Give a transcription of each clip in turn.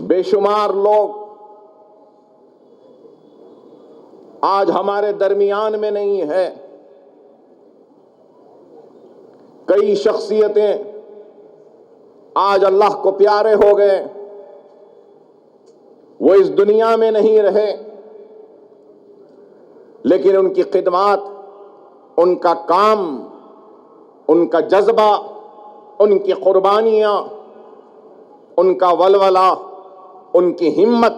بے شمار لوگ آج ہمارے درمیان میں نہیں ہے. کئی شخصیتیں آج اللہ کو پیارے ہو گئے، وہ اس دنیا میں نہیں رہے، لیکن ان کی خدمات، ان کا کام، ان کا جذبہ، ان کی قربانیاں، ان کا ولولہ، ان کی ہمت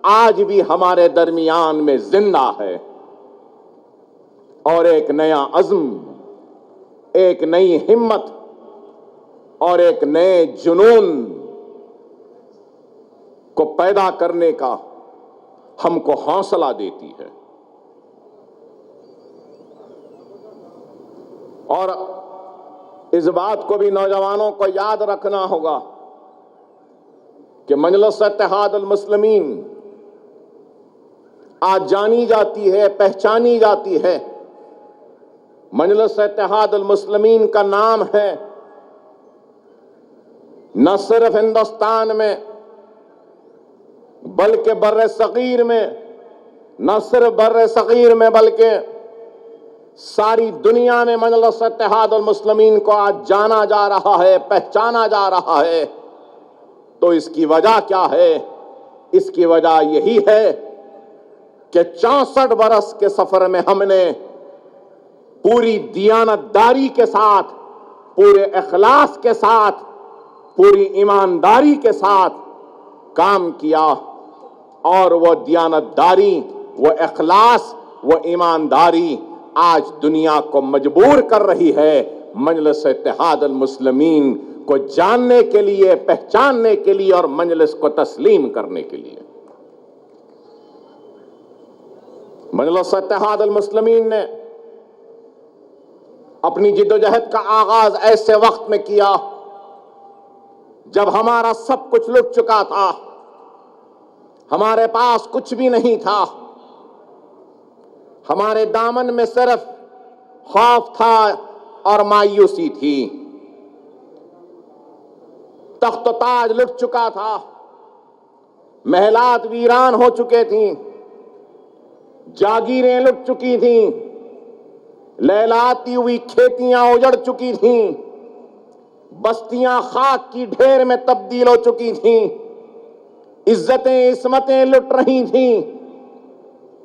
آج بھی ہمارے درمیان میں زندہ ہے. اور ایک نیا عزم، ایک نئی ہمت اور ایک نئے جنون کو پیدا کرنے کا ہم کو حوصلہ دیتی ہے. اور اس بات کو بھی نوجوانوں کو یاد رکھنا ہوگا کہ مجلس اتحاد المسلمین آج جانی جاتی ہے، پہچانی جاتی ہے. مجلس اتحاد المسلمین کا نام ہے نہ صرف ہندوستان میں بلکہ بر صغیر میں، نہ صرف بر صغیر میں بلکہ ساری دنیا میں مجلس اتحاد المسلمین کو آج جانا جا رہا ہے، پہچانا جا رہا ہے. تو اس کی وجہ کیا ہے؟ اس کی وجہ یہی ہے کہ 64 برس کے سفر میں ہم نے پوری دیانتداری کے ساتھ، پورے اخلاص کے ساتھ، پوری ایمانداری کے ساتھ کام کیا. اور وہ دیانتداری، وہ اخلاص، وہ ایمانداری آج دنیا کو مجبور کر رہی ہے مجلس اتحاد المسلمین کو جاننے کے لیے، پہچاننے کے لیے اور مجلس کو تسلیم کرنے کے لیے. مجلس اتحاد المسلمین نے اپنی جدوجہد کا آغاز ایسے وقت میں کیا جب ہمارا سب کچھ لٹ چکا تھا، ہمارے پاس کچھ بھی نہیں تھا، ہمارے دامن میں صرف خوف تھا اور مایوسی تھی. تخت و تاج لٹ چکا تھا، محلات ویران ہو چکے تھیں، جاگیریں لٹ چکی تھیں، لہلاتی ہوئی کھیتیاں اجڑ چکی تھیں، بستیاں خاک کی ڈھیر میں تبدیل ہو چکی تھیں، عزتیں عصمتیں لٹ رہی تھیں،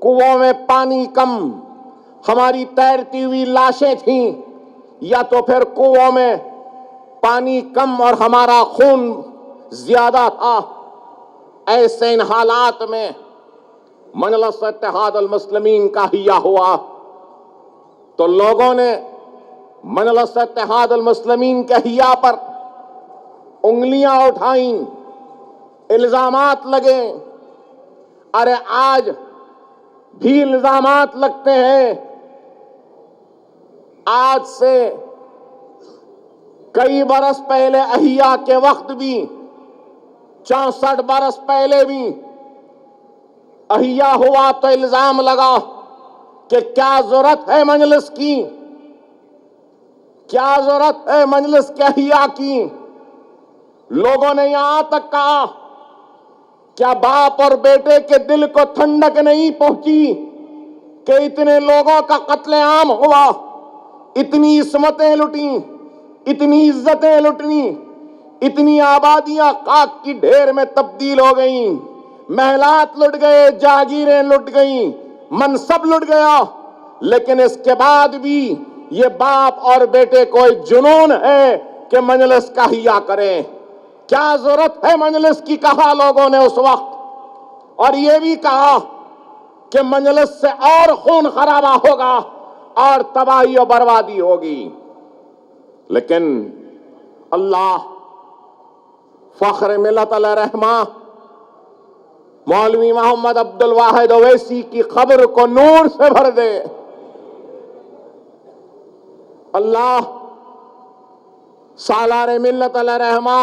کنووں میں پانی کم، ہماری تیرتی ہوئی لاشیں تھیں، یا تو پھر کنووں میں پانی کم اور ہمارا خون زیادہ تھا. ایسے ان حالات میں مجلس اتحاد المسلمین کا حیا ہوا تو لوگوں نے مجلس اتحاد المسلمین کے حیا پر انگلیاں اٹھائیں، الزامات لگے. ارے آج بھی الزامات لگتے ہیں. آج سے کئی برس پہلے احیا کے وقت بھی، 64 برس پہلے بھی احیا ہوا تو الزام لگا کہ کیا ضرورت ہے مجلس کی، کیا ضرورت ہے مجلس کے احیا کی. لوگوں نے یہاں تک کہا کیا باپ اور بیٹے کے دل کو ٹھنڈک نہیں پہنچی کہ اتنے لوگوں کا قتل عام ہوا، اتنی عصمتیں لٹیں، اتنی عزتیں لٹیں، اتنی آبادیاں خاک کی ڈھیر میں تبدیل ہو گئیں، محلات لٹ گئے، جاگیریں لٹ گئیں، منصب لٹ گیا. لیکن اس کے بعد بھی یہ باپ اور بیٹے کو ایک جنون ہے کہ مجلس کا حیا کریں. کیا ضرورت ہے مجلس کی، کہا لوگوں نے اس وقت. اور یہ بھی کہا کہ مجلس سے اور خون خرابہ ہوگا اور تباہی و بربادی ہوگی. لیکن اللہ فخر ملت علیہ رحمہ مولوی محمد عبد الواحد اویسی کی قبر کو نور سے بھر دے. اللہ سالار ملت علیہ رحمہ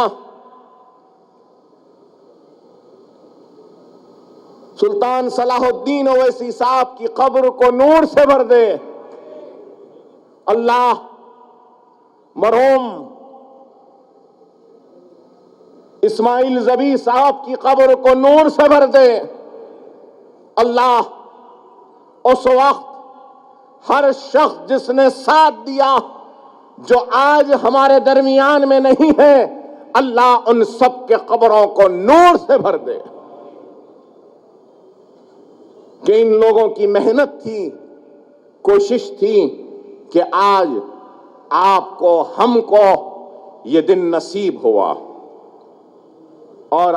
سلطان صلاح الدین اویسی صاحب کی قبر کو نور سے بھر دے. اللہ مرحوم اسماعیل ذبیح صاحب کی قبر کو نور سے بھر دے۔ اللہ اس وقت ہر شخص جس نے ساتھ دیا جو آج ہمارے درمیان میں نہیں ہے، اللہ ان سب کے قبروں کو نور سے بھر دے۔ کہ ان لوگوں کی محنت تھی، کوشش تھی کہ آج آپ کو، ہم کو یہ دن نصیب ہوا، اور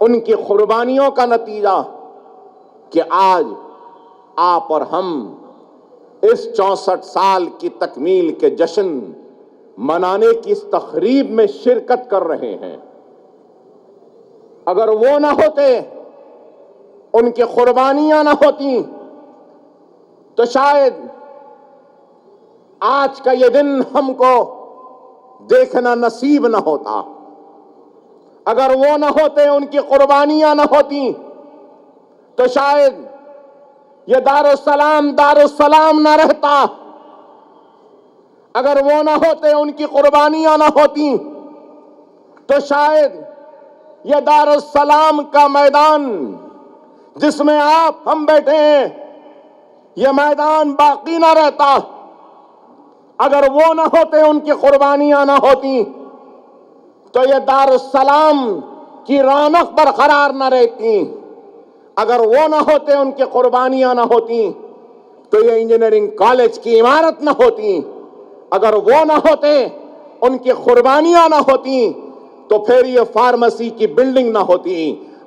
ان کی قربانیوں کا نتیجہ کہ آج آپ اور ہم اس 64 سال کی تکمیل کے جشن منانے کی اس تقریب میں شرکت کر رہے ہیں۔ اگر وہ نہ ہوتے، ان کی قربانیاں نہ ہوتی، تو شاید آج کا یہ دن ہم کو دیکھنا نصیب نہ ہوتا۔ اگر وہ نہ ہوتے، ان کی قربانیاں نہ ہوتی، تو شاید یہ دارالسلام نہ رہتا۔ اگر وہ نہ ہوتے، ان کی قربانیاں نہ ہوتی، تو شاید یہ دارالسلام کا میدان جس میں آپ ہم بیٹھے ہیں، یہ میدان باقی نہ رہتا۔ اگر وہ نہ ہوتے، ان کی قربانیاں نہ ہوتی، تو یہ دارالسلام کی رونق برقرار نہ رہتی۔ اگر وہ نہ ہوتے، ان کی قربانیاں نہ ہوتی، تو یہ انجینئرنگ کالج کی عمارت نہ ہوتی۔ اگر وہ نہ ہوتے، ان کی قربانیاں نہ ہوتی، تو پھر یہ فارمیسی کی بلڈنگ نہ ہوتی۔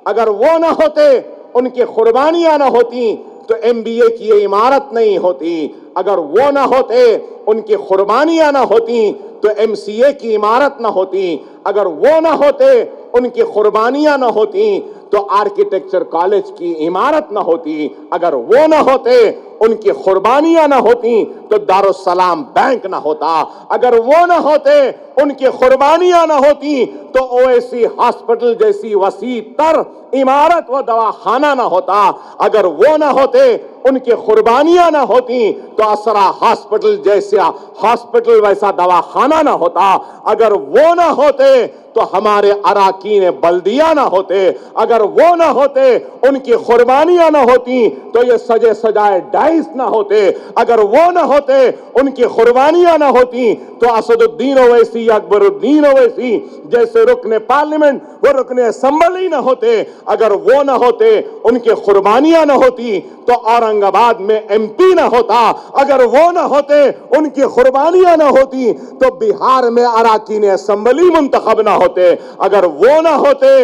اگر وہ نہ ہوتے، ان کی قربانیاں نہ ہوتی، تو ایم بی اے کی یہ عمارت نہیں ہوتی۔ اگر وہ نہ ہوتے، ان کی قربانیاں نہ ہوتی، تو ایم سی اے کی عمارت نہ ہوتی۔ اگر وہ نہ ہوتے، ان کی قربانیاں نہ ہوتی، تو آرکیٹیکچر کالج کی عمارت نہ ہوتی۔ اگر وہ نہ ہوتے، ان کی قربانیاں نہ ہوتی، تو دارالسلام بینک نہ ہوتا۔ اگر وہ نہ ہوتے، ان کی قربانیاں نہ ہوتی، تو او ایس سی ہاسپٹل جیسی وسیع تر عمارت و دواخانہ نہ ہوتا۔ اگر وہ نہ ہوتے، ان کی قربانیاں نہ ہوتی، تو اسرا ہاسپٹل جیسا ہاسپٹل ویسا دواخانہ نہ ہوتا۔ اگر وہ نہ ہوتے، تو ہمارے اراکین بلدیہ نہ ہوتے۔ اگر وہ نہ ہوتے، ان کی قربانیاں نہ ہوتی، تو یہ سجے سجائے ڈائس نہ ہوتے۔ اگر وہ نہ ہوتے، ان کی قربانیاں نہ ہوتی، تو اسد الدین اویسی، اکبر الدین اویسی جیسے رکن پارلیمنٹ و رکن اسمبلی نہ ہوتے۔ اگر وہ نہ ہوتے، ان کی قربانیاں نہ ہوتی، تو اورنگ آباد میں ایم پی نہ ہوتا۔ اگر وہ نہ ہوتے، ان کی قربانیاں نہ ہوتی، تو بہار میں اراکین اسمبلی منتخب نہ ہوتے۔ اگر وہ نہ ہوتے،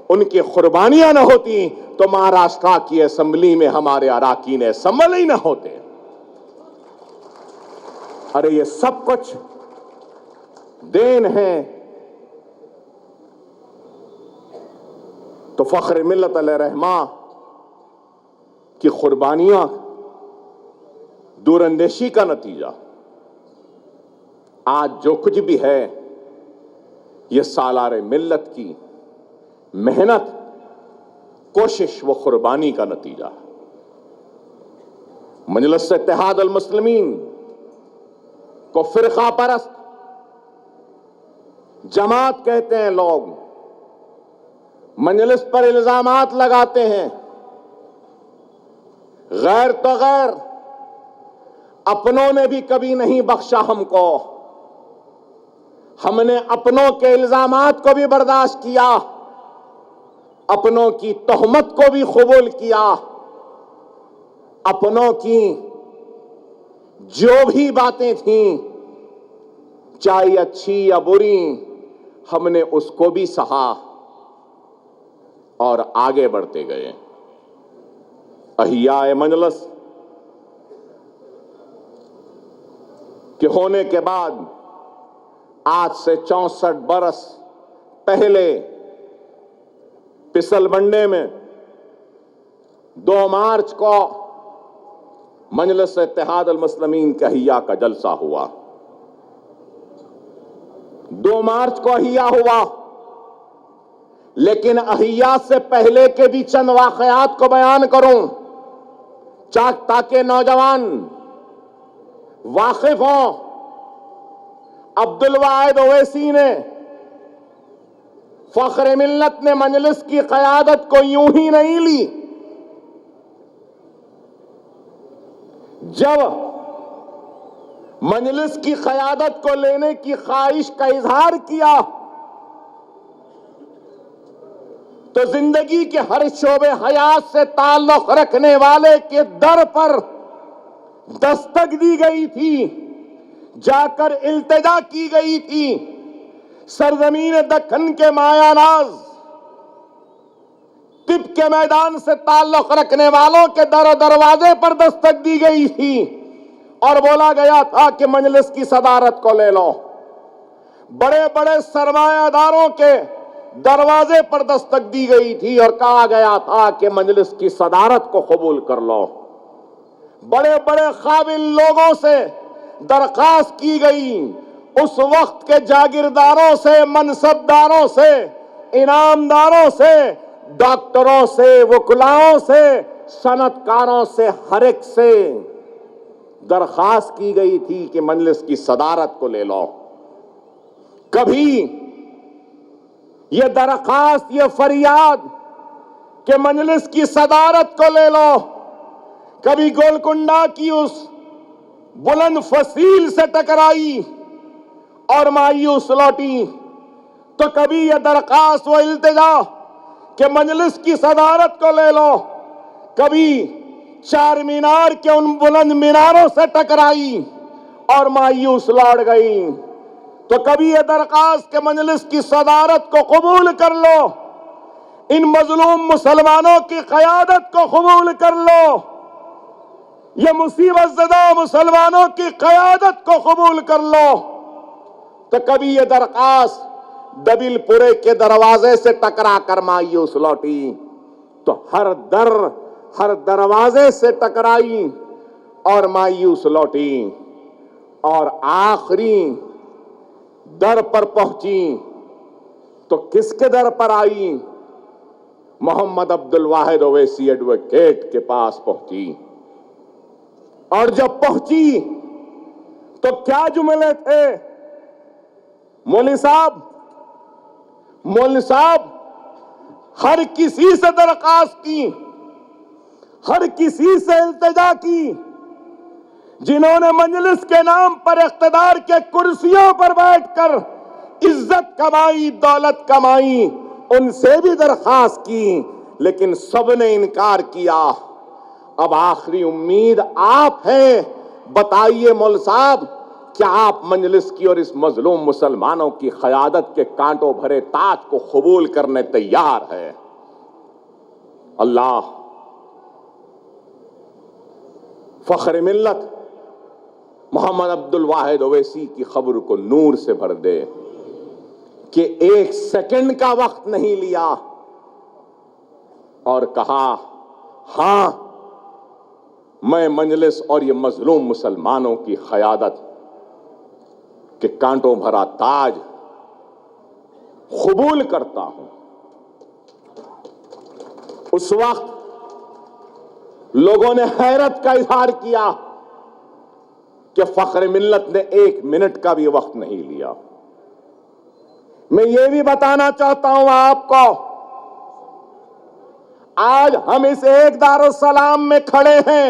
ان کی قربانیاں نہ ہوتی، تو مہاراشٹرا کی اسمبلی میں ہمارے اراکین اسمبلی نہ ہوتے۔ ارے یہ سب کچھ دین ہے۔ تو فخر ملت علیہ رحمہ کی قربانیاں دور اندیشی کا نتیجہ۔ آج جو کچھ بھی ہے، یہ سالار ملت کی محنت، کوشش و قربانی کا نتیجہ۔ مجلس اتحاد المسلمین کو فرقہ پرست جماعت کہتے ہیں لوگ، مجلس پر الزامات لگاتے ہیں۔ غیر تو غیر، اپنوں نے بھی کبھی نہیں بخشا ہم کو۔ ہم نے اپنوں کے الزامات کو بھی برداشت کیا، اپنوں کی تہمت کو بھی قبول کیا، اپنوں کی جو بھی باتیں تھیں، چاہے اچھی یا بری، ہم نے اس کو بھی سہا اور آگے بڑھتے گئے۔ احیاء مجلس کے ہونے کے بعد آج سے 64 برس پہلے پسل بنڈے میں 2 مارچ کو مجلس اتحاد المسلمین کے احیاء کا جلسہ ہوا۔ 2 مارچ کو احیاء ہوا، لیکن احیاء سے پہلے کے بھی چند واقعات کو بیان کروں تاکہ نوجوان واقف ہوں۔ عبد الواحد اویسی نے فخر ملت نے مجلس کی قیادت کو یوں ہی نہیں لی. جب مجلس کی قیادت کو لینے کی خواہش کا اظہار کیا تو زندگی کے ہر شعبے حیات سے تعلق رکھنے والے کے در پر دستک دی گئی تھی، جا کر التجا کی گئی تھی. سرزمین دکن کے مایا ناز طب کے میدان سے تعلق رکھنے والوں کے در و دروازے پر دستک دی گئی تھی اور بولا گیا تھا کہ مجلس کی صدارت کو لے لو. بڑے بڑے سرمایہ داروں کے دروازے پر دستک دی گئی تھی اور کہا گیا تھا کہ مجلس کی صدارت کو قبول کر لو. بڑے بڑے قابل لوگوں سے درخواست کی گئی، اس وقت کے جاگیرداروں سے، منصبداروں سے، انعامداروں سے، ڈاکٹروں سے، وکلاؤں سے، صنعت کاروں سے، ہر ایک سے درخواست کی گئی تھی کہ مجلس کی صدارت کو لے لو. کبھی یہ درخواست، یہ فریاد کہ مجلس کی صدارت کو لے لو، کبھی گولکنڈہ کی اس بلند فصیل سے ٹکرائی اور مایوس لوٹی، تو کبھی یہ درخواست و التجا کہ مجلس کی صدارت کو لے لو کبھی چار مینار کے ان بلند میناروں سے ٹکرائی اور مایوس لوٹ گئی. تو کبھی یہ درخواست کہ مجلس کی صدارت کو قبول کر لو، ان مظلوم مسلمانوں کی قیادت کو قبول کر لو، یہ مصیبت زدہ مسلمانوں کی قیادت کو قبول کر لو. تو کبھی یہ درخواست دبل پورے کے دروازے سے ٹکرا کر مایوس لوٹی. تو ہر دروازے سے ٹکرائی اور مایوس لوٹی اور آخری در پر پہنچی تو کس کے در پر آئی؟ محمد عبد الواحد اویسی ایڈوکیٹ کے پاس پہنچی. اور جب پہنچی تو کیا جملے تھے؟ مولوی صاحب ہر کسی سے درخواست کی، ہر کسی سے التجا کی، جنہوں نے مجلس کے نام پر اقتدار کے کرسیوں پر بیٹھ کر عزت کمائی، دولت کمائی، ان سے بھی درخواست کی، لیکن سب نے انکار کیا. اب آخری امید آپ ہیں، بتائیے مول صاحب، کیا آپ مجلس کی اور اس مظلوم مسلمانوں کی قیادت کے کانٹوں بھرے تاج کو قبول کرنے تیار ہے؟ اللہ فخر ملت محمد عبد الواحد اویسی کی خبر کو نور سے بھر دے کہ ایک سیکنڈ کا وقت نہیں لیا اور کہا ہاں میں مجلس اور یہ مظلوم مسلمانوں کی قیادت کے کانٹوں بھرا تاج قبول کرتا ہوں. اس وقت لوگوں نے حیرت کا اظہار کیا کہ فخر ملت نے 1 منٹ کا بھی وقت نہیں لیا. میں یہ بھی بتانا چاہتا ہوں آپ کو، آج ہم اس ایک دارالسلام میں کھڑے ہیں،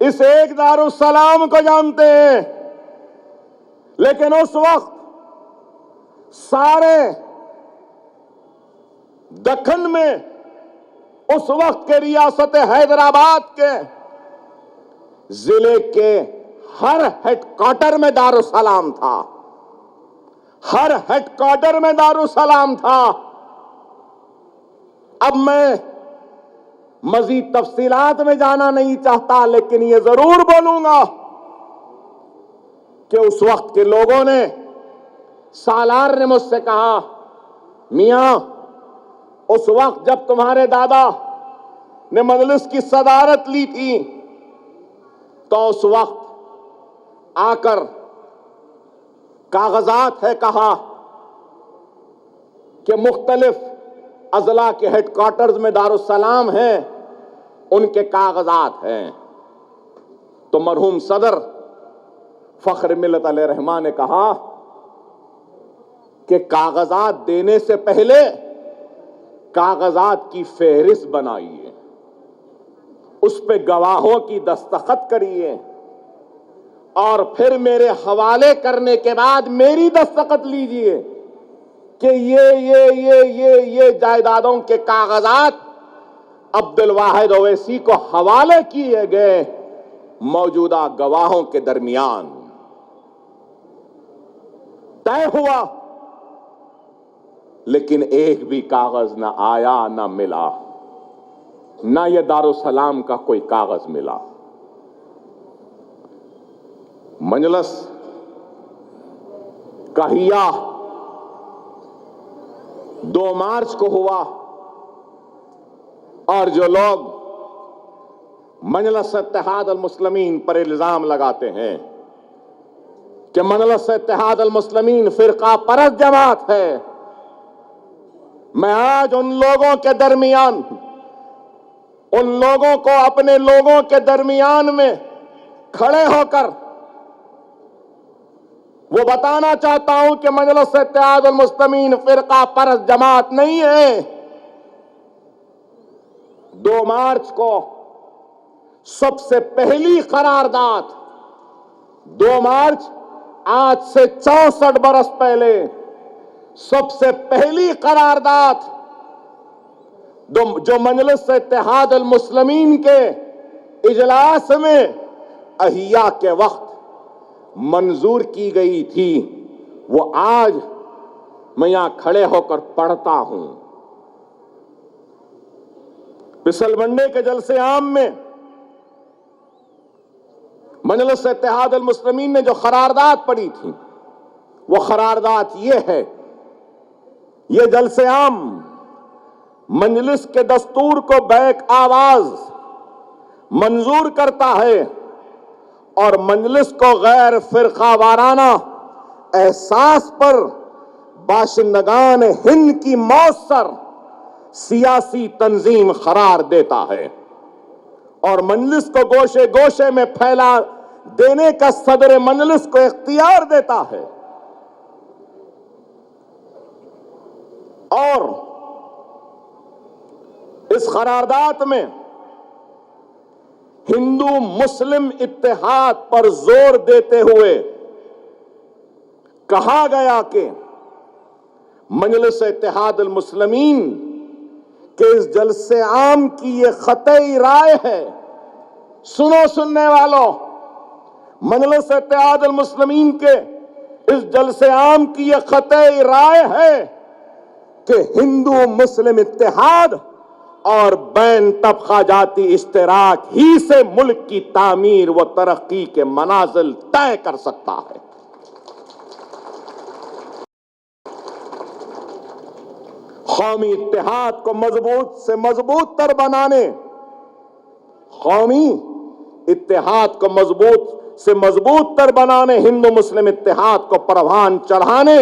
اس ایک دارالسلام کو جانتے ہیں، لیکن اس وقت سارے دکن میں، اس وقت کے ریاست حیدرآباد کے ضلع کے ہر ہیڈ کوارٹر میں دارالسلام تھا، ہر ہیڈ کوارٹر میں دارالسلام تھا. اب میں مزید تفصیلات میں جانا نہیں چاہتا، لیکن یہ ضرور بولوں گا کہ اس وقت کے لوگوں نے، سالار نے مجھ سے کہا میاں اس وقت جب تمہارے دادا نے مجلس کی صدارت لی تھی تو اس وقت آ کر کاغذات ہے، کہا کہ مختلف اضلاع کے ہیڈ کوارٹرز میں دارالسلام ہیں، ان کے کاغذات ہیں. تو مرحوم صدر فخر ملت علیہ رحمہ نے کہا کہ کاغذات دینے سے پہلے کاغذات کی فہرست بنائیے، اس پہ گواہوں کی دستخط کریے، اور پھر میرے حوالے کرنے کے بعد میری دستخط لیجئے کہ یہ جائیدادوں کے کاغذات عبد الواحد اویسی کو حوالے کیے گئے موجودہ گواہوں کے درمیان۔ طے ہوا، لیکن ایک بھی کاغذ نہ آیا نہ ملا، نہ یہ دارالسلام کا کوئی کاغذ ملا۔ مجلس کا احیا 2 مارچ کو ہوا، اور جو لوگ مجلس اتحاد المسلمین پر الزام لگاتے ہیں کہ مجلس اتحاد المسلمین فرقہ پرست جماعت ہے، میں آج ان لوگوں کے درمیان، ان لوگوں کو اپنے لوگوں کے درمیان میں کھڑے ہو کر وہ بتانا چاہتا ہوں کہ مجلس اتحاد المسلمین فرقہ پرست جماعت نہیں ہے۔ 2 مارچ کو سب سے پہلی قرارداد، 2 مارچ آج سے 64 برس پہلے سب سے پہلی قرارداد جو مجلس اتحاد المسلمین کے اجلاس میں احیا کے وقت منظور کی گئی تھی، وہ آج میں یہاں کھڑے ہو کر پڑھتا ہوں۔ پسل منڈے کے جلسے عام میں مجلس اتحاد المسلمین نے جو قرارداد پڑھی تھی، وہ قرارداد یہ ہے، یہ جلسے عام مجلس کے دستور کو بیک آواز منظور کرتا ہے اور مجلس کو غیر فرقہ وارانہ احساس پر باشندگان ہند کی مؤثر سیاسی تنظیم قرار دیتا ہے، اور مجلس کو گوشے گوشے میں پھیلا دینے کا صدر مجلس کو اختیار دیتا ہے، اور اس قرارداد میں ہندو مسلم اتحاد پر زور دیتے ہوئے کہا گیا کہ مجلس اتحاد المسلمین کہ اس جلسے عام کی یہ قطعی رائے ہے، سنو سننے والوں، مجلس اتحاد المسلمین کے اس جلسے عام کی یہ قطعی رائے ہے کہ ہندو مسلم اتحاد اور بین طبقہ جاتی اشتراک ہی سے ملک کی تعمیر و ترقی کے منازل طے کر سکتا ہے۔ قومی اتحاد کو مضبوط سے مضبوط تر بنانے، قومی اتحاد کو مضبوط سے مضبوط تر بنانے، ہندو مسلم اتحاد کو پروان چڑھانے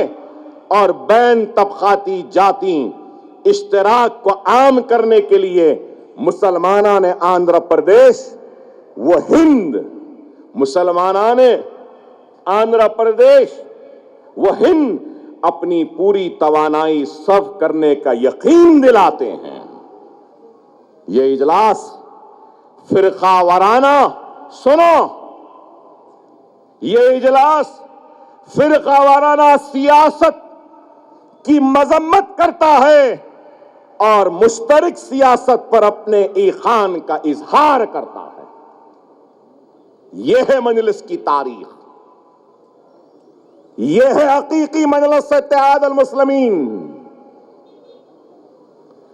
اور بین طبقاتی جاتی اشتراک کو عام کرنے کے لیے مسلمانان نے آندھرا پردیش و ہند، مسلمانان نے آندھرا پردیش و ہند اپنی پوری توانائی صرف کرنے کا یقین دلاتے ہیں۔ یہ اجلاس فرقہ وارانہ، سنو، یہ اجلاس فرقہ وارانہ سیاست کی مذمت کرتا ہے اور مشترک سیاست پر اپنے ایقان کا اظہار کرتا ہے۔ یہ ہے مجلس کی تاریخ، یہ ہے حقیقی مجلس اتحاد المسلمین۔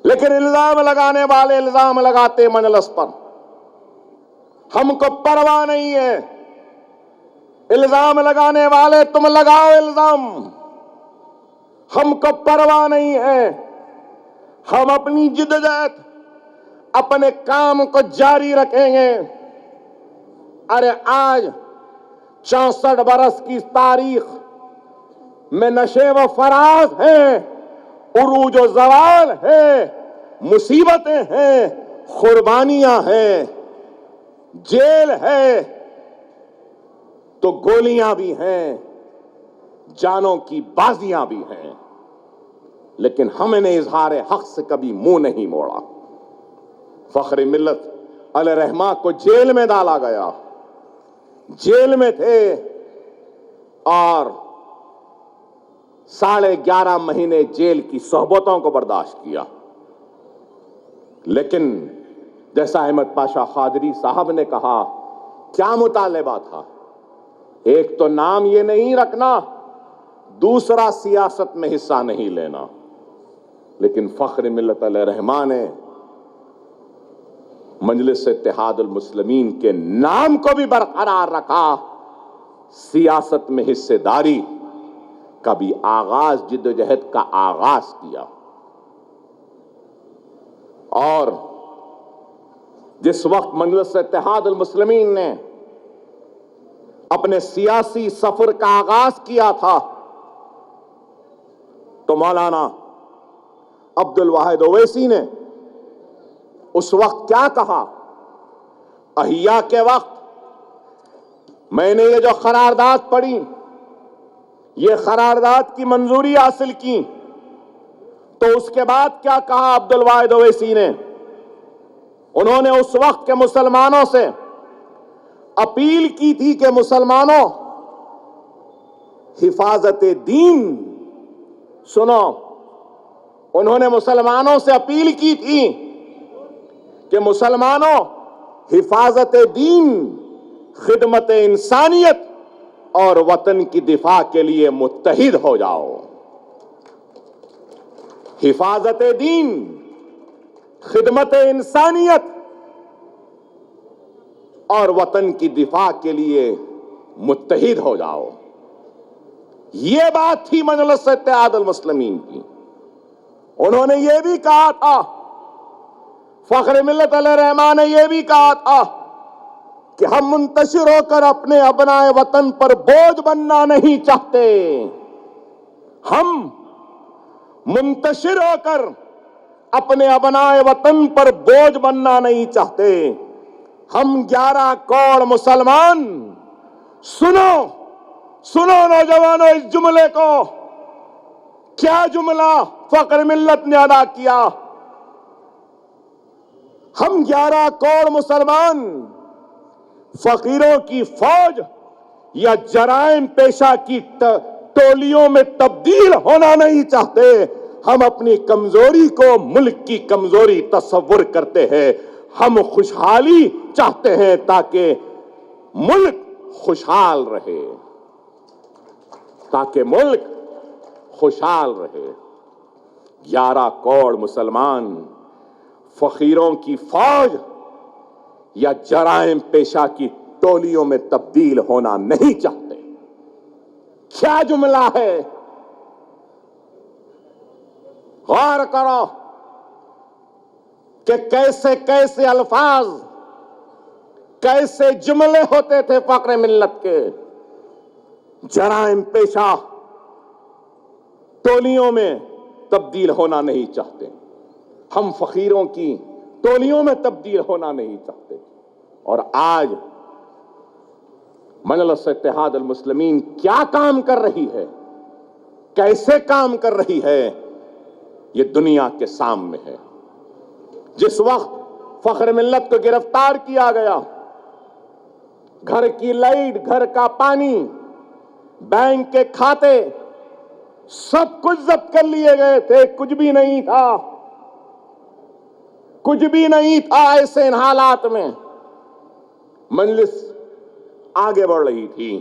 لیکن الزام لگانے والے الزام لگاتے مجلس پر، ہم کو پرواہ نہیں ہے۔ الزام لگانے والے تم لگاؤ الزام، ہم کو پرواہ نہیں ہے۔ ہم اپنی جدوجہد، اپنے کام کو جاری رکھیں گے۔ ارے آج 64 برس کی تاریخ میں نشے و فراز ہیں، عروج و زوال ہے، مصیبتیں ہیں، قربانیاں ہیں، جیل ہے تو گولیاں بھی ہیں، جانوں کی بازیاں بھی ہیں، لیکن ہم نے اظہار حق سے کبھی منہ نہیں موڑا۔ فخر ملت علیہ رحمہ کو جیل میں ڈالا گیا، جیل میں تھے اور 11.5 مہینے جیل کی صحبتوں کو برداشت کیا، لیکن جیسا احمد پاشا قادری صاحب نے کہا، کیا مطالبہ تھا؟ ایک تو نام یہ نہیں رکھنا، دوسرا سیاست میں حصہ نہیں لینا، لیکن فخر ملت علیہ رحمہ نے مجلس اتحاد المسلمین کے نام کو بھی برقرار رکھا، سیاست میں حصہ داری کا بھی آغاز، جدوجہد کا آغاز کیا۔ اور جس وقت مجلس اتحاد المسلمین نے اپنے سیاسی سفر کا آغاز کیا تھا تو مولانا عبد الواحد اویسی نے اس وقت کیا کہا؟ احیا کے وقت میں نے یہ جو قرارداد پڑھی، یہ قرارداد کی منظوری حاصل کی، تو اس کے بعد کیا کہا عبد الواحد اویسی نے؟ انہوں نے اس وقت کے مسلمانوں سے اپیل کی تھی کہ مسلمانوں، حفاظت دین سنو، انہوں نے مسلمانوں سے اپیل کی تھی کہ مسلمانوں، حفاظت دین، خدمت انسانیت اور وطن کی دفاع کے لیے متحد ہو جاؤ۔ حفاظت دین، خدمت انسانیت اور وطن کی دفاع کے لیے متحد ہو جاؤ، یہ بات تھی مجلس اتحاد المسلمین کی۔ انہوں نے یہ بھی کہا تھا، فخر ملت علیہ رحمہ نے یہ بھی کہا تھا کہ ہم منتشر ہو کر اپنے ابنائے وطن پر بوجھ بننا نہیں چاہتے، ہم منتشر ہو کر اپنے ابنائے وطن پر بوجھ بننا نہیں چاہتے، ہم 11 کروڑ مسلمان، سنو نوجوانوں اس جملے کو، کیا جملہ فخر ملت نے ادا کیا؟ ہم 11 کروڑ مسلمان فقیروں کی فوج یا جرائم پیشہ کی ٹولیوں میں تبدیل ہونا نہیں چاہتے، ہم اپنی کمزوری کو ملک کی کمزوری تصور کرتے ہیں، ہم خوشحالی چاہتے ہیں تاکہ ملک خوشحال رہے، تاکہ ملک خوشحال رہے۔ 11 کروڑ مسلمان فقیروں کی فوج یا جرائم پیشہ کی ٹولیوں میں تبدیل ہونا نہیں چاہتے۔ کیا جملہ ہے؟ غور کرو کہ کیسے کیسے الفاظ، کیسے جملے ہوتے تھے فخر ملت کے۔ جرائم پیشہ ٹولیوں میں تبدیل ہونا نہیں چاہتے، ہم فقیروں کی ٹولیوں میں تبدیل ہونا نہیں چاہتے۔ اور آج مجلس اتحاد المسلمین کیا کام کر رہی ہے، کیسے کام کر رہی ہے، یہ دنیا کے سامنے ہے۔ جس وقت فخر ملت کو گرفتار کیا گیا، گھر کی لائٹ، گھر کا پانی، بینک کے کھاتے سب کچھ ضبط کر لیے گئے تھے، کچھ بھی نہیں تھا، کچھ بھی نہیں تھا۔ ایسے ان حالات میں مجلس آگے بڑھ رہی تھی۔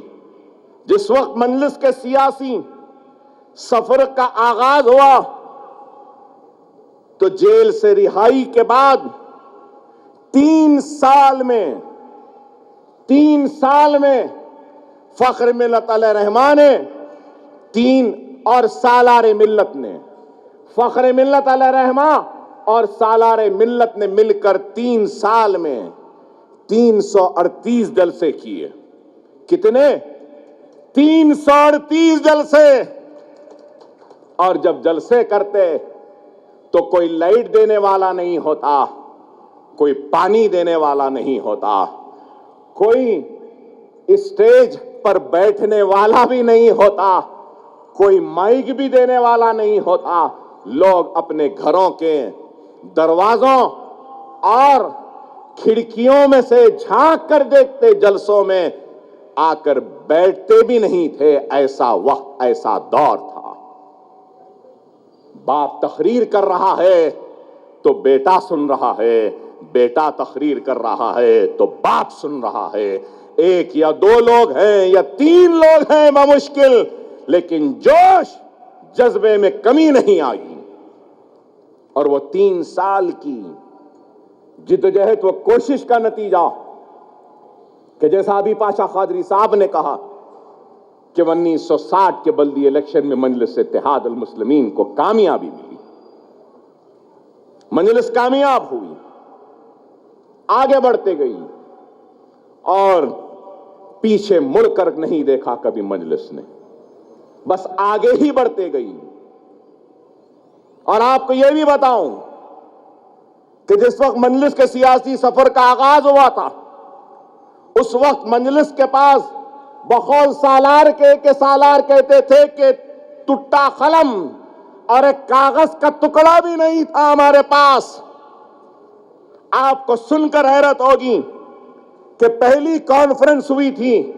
جس وقت مجلس کے سیاسی سفر کا آغاز ہوا تو جیل سے رہائی کے بعد 3 سال میں فخر ملت علیہ رحمہ نے اور سالار ملت نے، فخر ملت علیہ رحمہ اور سالار ملت نے مل کر 3 سال میں 338 جلسے کیے۔ کتنے؟ 338 جلسے۔ اور جب جلسے کرتے تو کوئی لائٹ دینے والا نہیں ہوتا، کوئی پانی دینے والا نہیں ہوتا، کوئی اسٹیج پر بیٹھنے والا بھی نہیں ہوتا، کوئی مائک بھی دینے والا نہیں ہوتا. لوگ اپنے گھروں کے دروازوں اور کھڑکیوں میں سے جھانک کر دیکھتے جلسوں میں آ کر بیٹھتے بھی نہیں تھے. ایسا وقت، ایسا دور تھا. باپ تقریر کر رہا ہے تو بیٹا سن رہا ہے، بیٹا تقریر کر رہا ہے تو باپ سن رہا ہے. ایک یا دو لوگ ہیں یا تین لوگ ہیں بمشکل، لیکن جوش جذبے میں کمی نہیں آئی. اور وہ 3 سال کی جدوجہد و کوشش کا نتیجہ کہ جیسا ابھی پاشا قادری صاحب نے کہا کہ 1960 کے بلدی الیکشن میں مجلس اتحاد المسلمین کو کامیابی ملی. مجلس کامیاب ہوئی، آگے بڑھتے گئی اور پیچھے مڑ کر نہیں دیکھا کبھی مجلس نے، بس آگے ہی بڑھتے گئی. اور آپ کو یہ بھی بتاؤں کہ جس وقت مجلس کے سیاسی سفر کا آغاز ہوا تھا، اس وقت مجلس کے پاس بقول سالار کے سالار کہتے تھے کہ ٹوٹا قلم اور ایک کاغذ کا ٹکڑا بھی نہیں تھا ہمارے پاس. آپ کو سن کر حیرت ہوگی کہ پہلی کانفرنس ہوئی تھی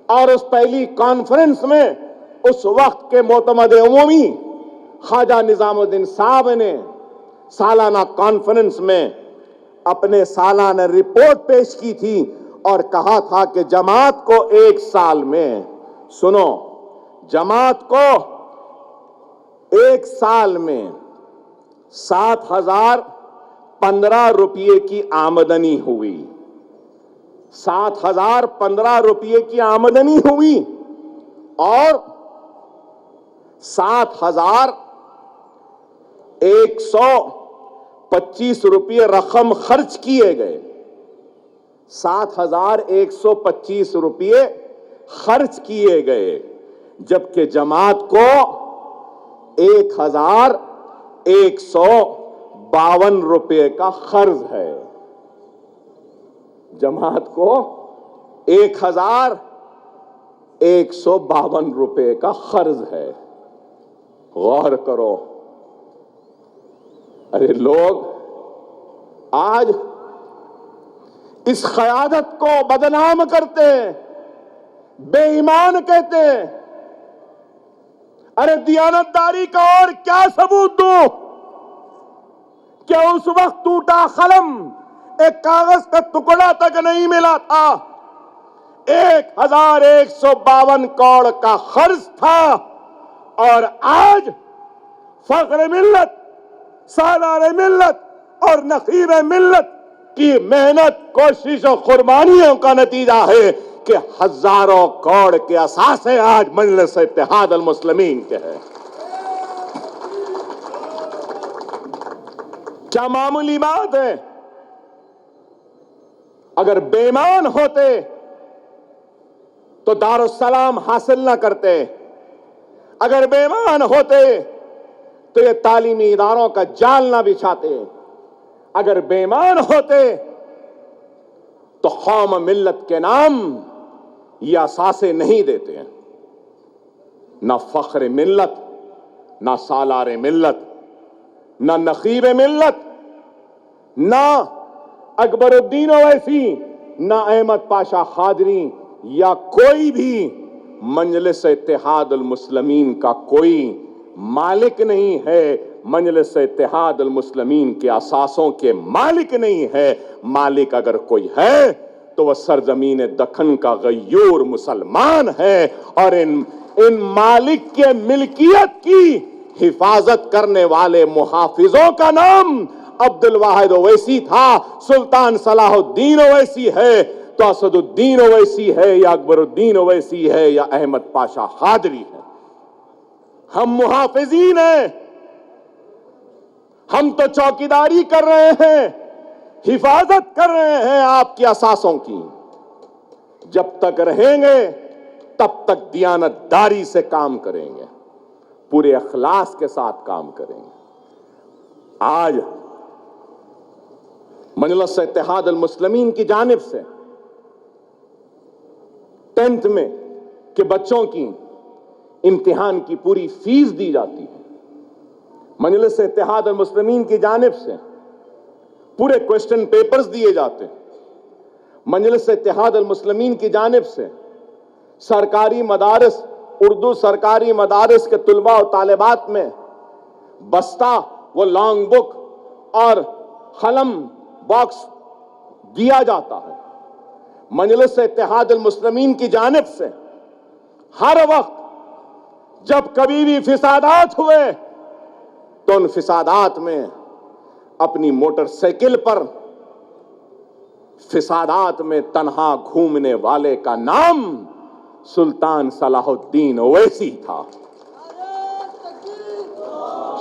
اور اس پہلی کانفرنس میں اس وقت کے معتمد عمومی خواجہ نظام الدین صاحب نے سالانہ کانفرنس میں اپنے سالانہ رپورٹ پیش کی تھی اور کہا تھا کہ جماعت کو 1 سال میں، سنو، جماعت کو 1 سال میں 7,015 روپے کی آمدنی ہوئی. 7,015 روپے کی آمدنی ہوئی اور 7,125 روپے رقم خرچ کیے گئے. 7,125 روپے خرچ کیے گئے، جبکہ جماعت کو 1,152 روپے کا قرض ہے. جماعت کو 1,152 روپے کا قرض ہے. غور کرو. ارے لوگ آج اس قیادت کو بدنام کرتے ہیں، بے ایمان کہتے ہیں. ارے دیانتداری کا اور کیا ثبوت دوں کہ اس وقت ٹوٹا قلم، ایک کاغذ کا ٹکڑا تک نہیں ملا تھا. 1,152 کروڑ کا قرض تھا اور آج فخر ملت، سالار ملت اور نقیب ملت کی محنت، کوشش و قربانیوں کا نتیجہ ہے کہ ہزاروں کروڑ کے اثاثے آج مجلس اتحاد المسلمین کے ہیں. کیا معمولی بات ہے؟ اگر بے ایمان ہوتے تو دارالسلام حاصل نہ کرتے. اگر بے ایمان ہوتے تو یہ تعلیمی اداروں کا جال نہ بچھاتے. اگر بے ایمان ہوتے تو قوم ملت کے نام یہ اثاثے نہیں دیتے. نہ فخر ملت، نہ سالار ملت، نہ نقیب ملت، نہ اکبر الدین اویسی، نہ احمد پاشا قادری یا کوئی بھی مجلس اتحاد المسلمین کا کوئی مالک نہیں ہے. مجلس اتحاد المسلمین کے اثاثوں کے مالک نہیں ہے. مالک اگر کوئی ہے تو وہ سرزمین دکن کا غیور مسلمان ہے. اور ان مالک کے ملکیت کی حفاظت کرنے والے محافظوں کا نام عبد الواحد اویسی تھا. سلطان صلاح الدین اویسی ہے تو اسد الدین اویسی ہے یا اکبر الدین اویسی ہے یا احمد پاشا قادری ہے. ہم محافظین ہیں. ہم تو چوکیداری کر رہے ہیں، حفاظت کر رہے ہیں آپ کی اثاثوں کی. جب تک رہیں گے تب تک دیانتداری سے کام کریں گے، پورے اخلاص کے ساتھ کام کریں گے. آج مجلس اتحاد المسلمین کی جانب سے 10th میں کہ بچوں کی امتحان کی پوری فیس دی جاتی ہے. مجلس اتحاد المسلمین کی جانب سے پورے کوسچن پیپرز دیے جاتے ہیں. مجلس اتحاد المسلمین کی جانب سے سرکاری مدارس، اردو سرکاری مدارس کے طلباء و طالبات میں بستہ وہ لانگ بک اور قلم باکس دیا جاتا ہے. مجلس اتحاد المسلمین کی جانب سے ہر وقت جب کبھی بھی فسادات ہوئے تو ان فسادات میں اپنی موٹر سائیکل پر فسادات میں تنہا گھومنے والے کا نام سلطان صلاح الدین اویسی تھا.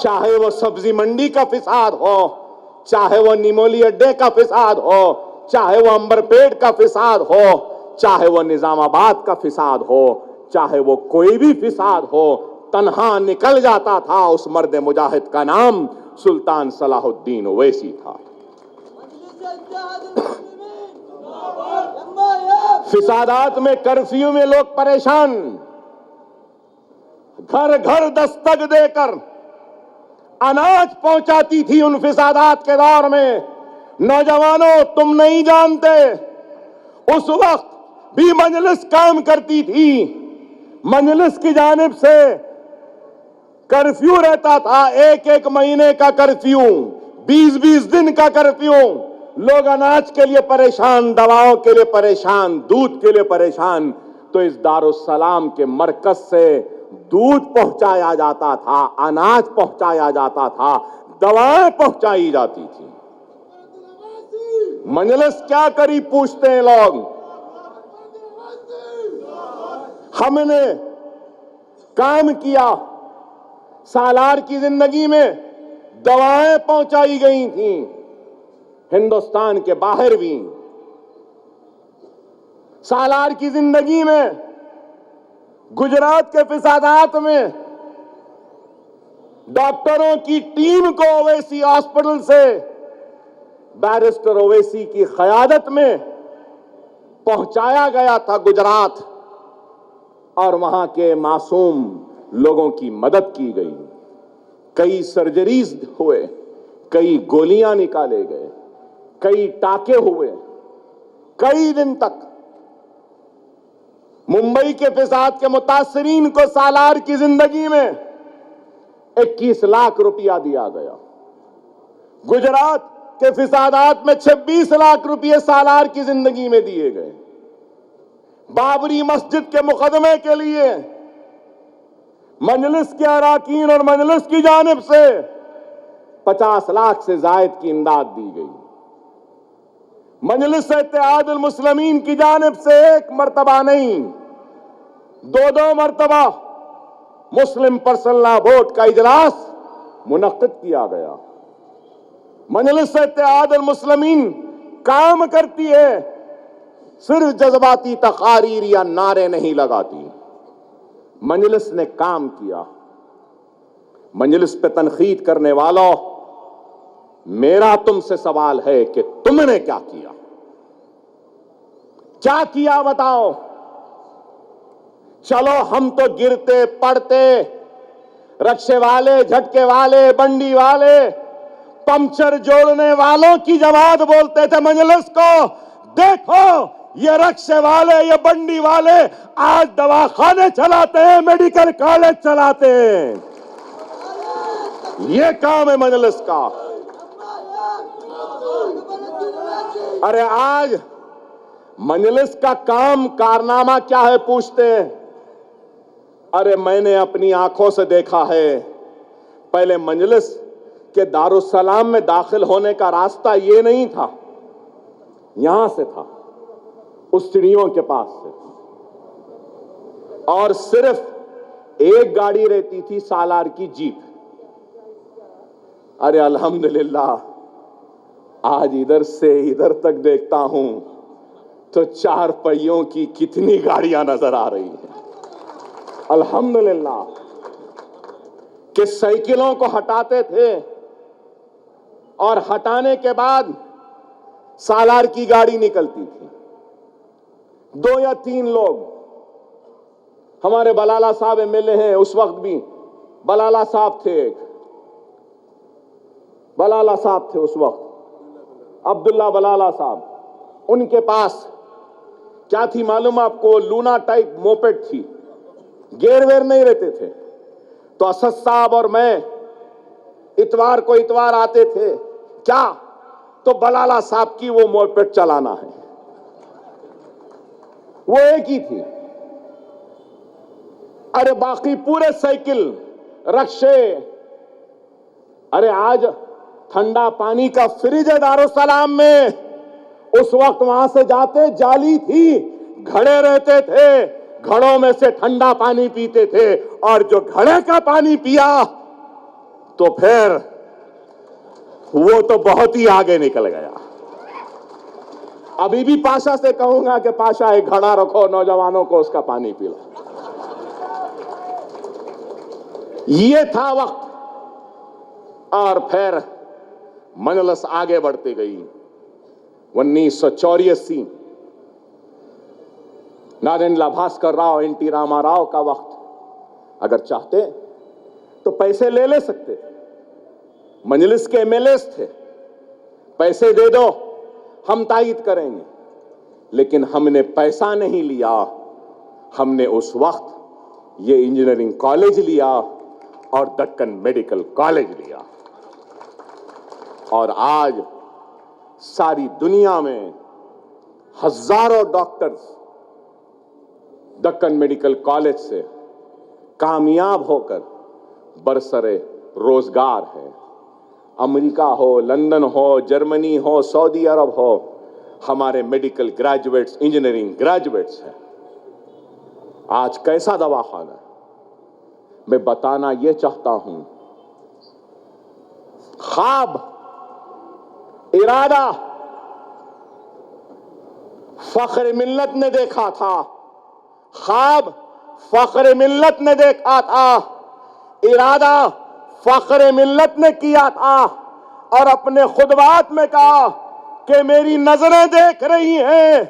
چاہے وہ سبزی منڈی کا فساد ہو، چاہے وہ نیمولی اڈے کا فساد ہو، چاہے وہ امبر پیٹ کا فساد ہو، چاہے وہ نظام آباد کا فساد ہو، چاہے وہ کوئی بھی فساد ہو، تنہا نکل جاتا تھا. اس مرد مجاہد کا نام سلطان صلاح الدین اویسی تھا. فسادات میں کرفیو میں لوگ پریشان، گھر گھر دستک دے کر اناج پہنچاتی تھی. ان فسادات کے دور میں نوجوانوں تم نہیں جانتے، اس وقت بھی مجلس کام کرتی تھی. مجلس کی جانب سے کرفیو رہتا تھا، ایک ایک مہینے کا کرفیو، 20 دن کا کرفیو. لوگ اناج کے لیے پریشان، دواؤں کے لیے پریشان، دودھ کے لیے پریشان. تو اس دارالسلام کے مرکز سے دودھ پہنچایا جاتا تھا، اناج پہنچایا جاتا تھا، دوائیں پہنچائی جاتی تھی. مجلس کیا کری پوچھتے ہیں لوگ. ہم نے کام کیا، سالار کی زندگی میں دوائیں پہنچائی گئی تھیں، ہندوستان کے باہر بھی. سالار کی زندگی میں گجرات کے فسادات میں ڈاکٹروں کی ٹیم کو اویسی ہاسپٹل سے بیرسٹر اویسی کی قیادت میں پہنچایا گیا تھا گجرات، اور وہاں کے معصوم لوگوں کی مدد کی گئی. کئی سرجریز ہوئے، کئی گولیاں نکالے گئے، کئی ٹاکے ہوئے. کئی دن تک ممبئی کے فساد کے متاثرین کو سالار کی زندگی میں 21 لاکھ روپیہ دیا گیا. گجرات کے فسادات میں 26 لاکھ روپیے سالار کی زندگی میں دیے گئے. بابری مسجد کے مقدمے کے لیے مجلس کے اراکین اور مجلس کی جانب سے 50 لاکھ سے زائد کی امداد دی گئی. مجلس اتحاد المسلمین کی جانب سے ایک مرتبہ نہیں، 2 مرتبہ مسلم پرسنل لا بورڈ کا اجلاس منعقد کیا گیا. مجلس اتحاد المسلمین کام کرتی ہے، صرف جذباتی تقاریر یا نعرے نہیں لگاتی. مجلس نے کام کیا. مجلس پہ تنقید کرنے والوں، میرا تم سے سوال ہے کہ تم نے کیا کیا؟ کیا کیا بتاؤ. چلو ہم تو گرتے پڑتے، رکشے والے، جھٹکے والے، بنڈی والے، پنچر جوڑنے والوں کی جماعت بولتے تھے مجلس کو، دیکھو یہ رکشے والے، یہ بنڈی والے آج دواخانے چلاتے ہیں، میڈیکل کالج چلاتے ہیں. یہ کام ہے مجلس کا. ارے آج مجلس کا کام کارنامہ کیا ہے پوچھتے ہیں. ارے میں نے اپنی آنکھوں سے دیکھا ہے، پہلے مجلس کے دارالسلام میں داخل ہونے کا راستہ یہ نہیں تھا، یہاں سے تھا، اس سیڑھیوں کے پاس سے، اور صرف ایک گاڑی رہتی تھی سالار کی جیپ. ارے الحمدللہ آج ادھر سے ادھر تک دیکھتا ہوں تو 4 پہیوں کی کتنی گاڑیاں نظر آ رہی ہیں. الحمدللہ کہ سائیکلوں کو ہٹاتے تھے اور ہٹانے کے بعد سالار کی گاڑی نکلتی تھی. 2 یا 3 لوگ ہمارے بلالہ صاحب MLA ہیں، اس وقت بھی بلالہ صاحب تھے، بلالہ صاحب تھے اس وقت، عبداللہ بلالہ صاحب. ان کے پاس کیا تھی معلوم آپ کو؟ لونا ٹائپ موپیڈ تھی، گیئر ویئر نہیں رہتے تھے. تو اسد صاحب اور میں اتوار کو اتوار آتے تھے، کیا تو بلالہ صاحب کی وہ موپیڈ چلانا ہے، وہ ایک ہی تھی. ارے باقی پورے سائیکل، رکشے. ارے آج ٹھنڈا پانی کا فریج ہے دارالسلام میں، اس وقت وہاں سے جاتے جالی تھی، گھڑے رہتے تھے، گھڑوں میں سے ٹھنڈا پانی پیتے تھے، اور جو گھڑے کا پانی پیا تو پھر وہ تو بہت ہی آگے نکل گیا. ابھی بھی پاشا سے کہوں گا کہ پاشا ایک گھڑا رکھو، نوجوانوں کو اس کا پانی پلاؤ. یہ تھا وقت. اور پھر مجلس آگے بڑھتی گئی. 1984 نارینلا بھاسکر راؤ، NT راما راؤ کا وقت. اگر چاہتے تو پیسے لے سکتے، مجلس کے MLAs تھے، پیسے دے دو ہم تائید کریں گے. لیکن ہم نے پیسہ نہیں لیا، ہم نے اس وقت یہ انجینئرنگ کالج لیا اور دکن میڈیکل کالج لیا. اور آج ساری دنیا میں ہزاروں ڈاکٹرز دکن میڈیکل کالج سے کامیاب ہو کر برسرے روزگار ہے. امریکہ ہو، لندن ہو، جرمنی ہو، سعودی عرب ہو، ہمارے میڈیکل گریجویٹس، انجینئرنگ گریجویٹس ہیں. آج کیسا دواخانہ ہے؟ میں بتانا یہ چاہتا ہوں، خواب، ارادہ فخر ملت نے دیکھا تھا، خواب فخر ملت نے دیکھا تھا، ارادہ فخر ملت نے کیا تھا، اور اپنے خطبات میں کہا کہ میری نظریں دیکھ رہی ہیں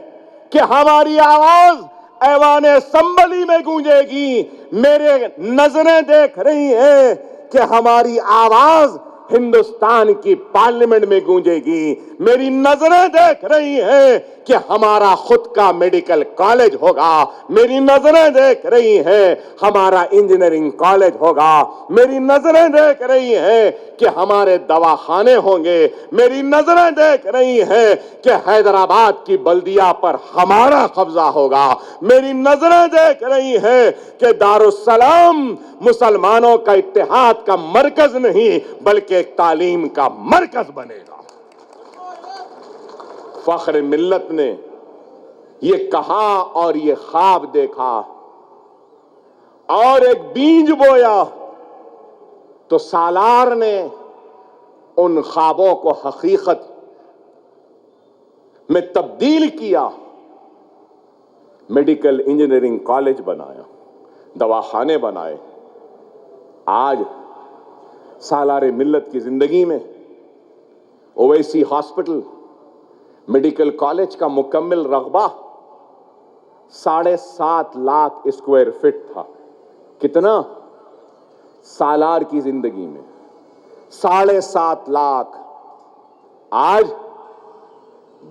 کہ ہماری آواز ایوان اسمبلی میں گونجے گی، میرے نظریں دیکھ رہی ہیں کہ ہماری آواز ہندوستان کی پارلیمنٹ میں گونجے گی، میری نظریں دیکھ رہی ہیں کہ ہمارا خود کا میڈیکل کالج ہوگا، میری نظریں دیکھ رہی ہیں ہمارا انجینئرنگ کالج ہوگا، میری نظریں دیکھ رہی ہیں کہ ہمارے دواخانے ہوں گے، میری نظریں دیکھ رہی ہیں کہ حیدرآباد کی بلدیہ پر ہمارا قبضہ ہوگا، میری نظریں دیکھ رہی ہیں کہ دارالسلام مسلمانوں کا اتحاد کا مرکز نہیں بلکہ ایک تعلیم کا مرکز بنے گا. فخر ملت نے یہ کہا اور یہ خواب دیکھا اور ایک بیج بویا تو سالار نے ان خوابوں کو حقیقت میں تبدیل کیا، میڈیکل انجینئرنگ کالج بنایا، دواخانے بنائے. آج سالار ملت کی زندگی میں اویسی ہاسپٹل میڈیکل کالج کا مکمل رقبہ 7.5 لاکھ اسکوائر فٹ تھا. کتنا؟ سالار کی زندگی میں 7.5 لاکھ. آج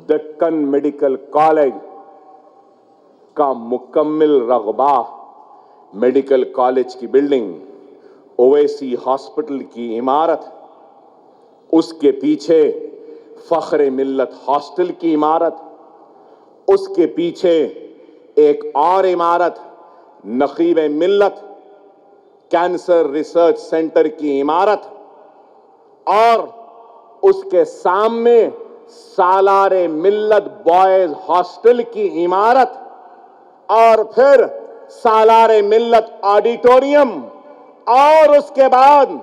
دکن میڈیکل کالج کا مکمل رقبہ، میڈیکل کالج کی بلڈنگ، اویسی ہاسپٹل کی عمارت، اس کے پیچھے فخر ملت ہاسٹل کی عمارت، اس کے پیچھے ایک اور عمارت نقیب ملت کینسر ریسرچ سینٹر کی عمارت، اور اس کے سامنے سالار ملت بوائز ہاسٹل کی عمارت، اور پھر سالار ملت آڈیٹوریم، اور اس کے بعد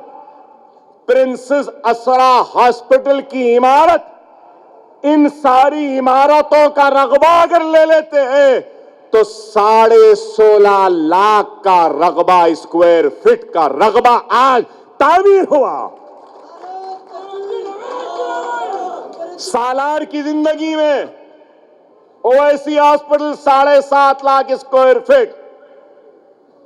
پرنسز اسرا ہاسپٹل کی عمارت. ان ساری عمارتوں کا رقبہ اگر لے لیتے ہیں تو 16.5 لاکھ کا رقبہ، اسکوائر فٹ کا رقبہ آج تعمیر ہوا. سالار کی زندگی میں Owaisi hospital 7.5 lakh square feet,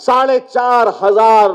4,500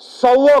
100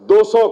200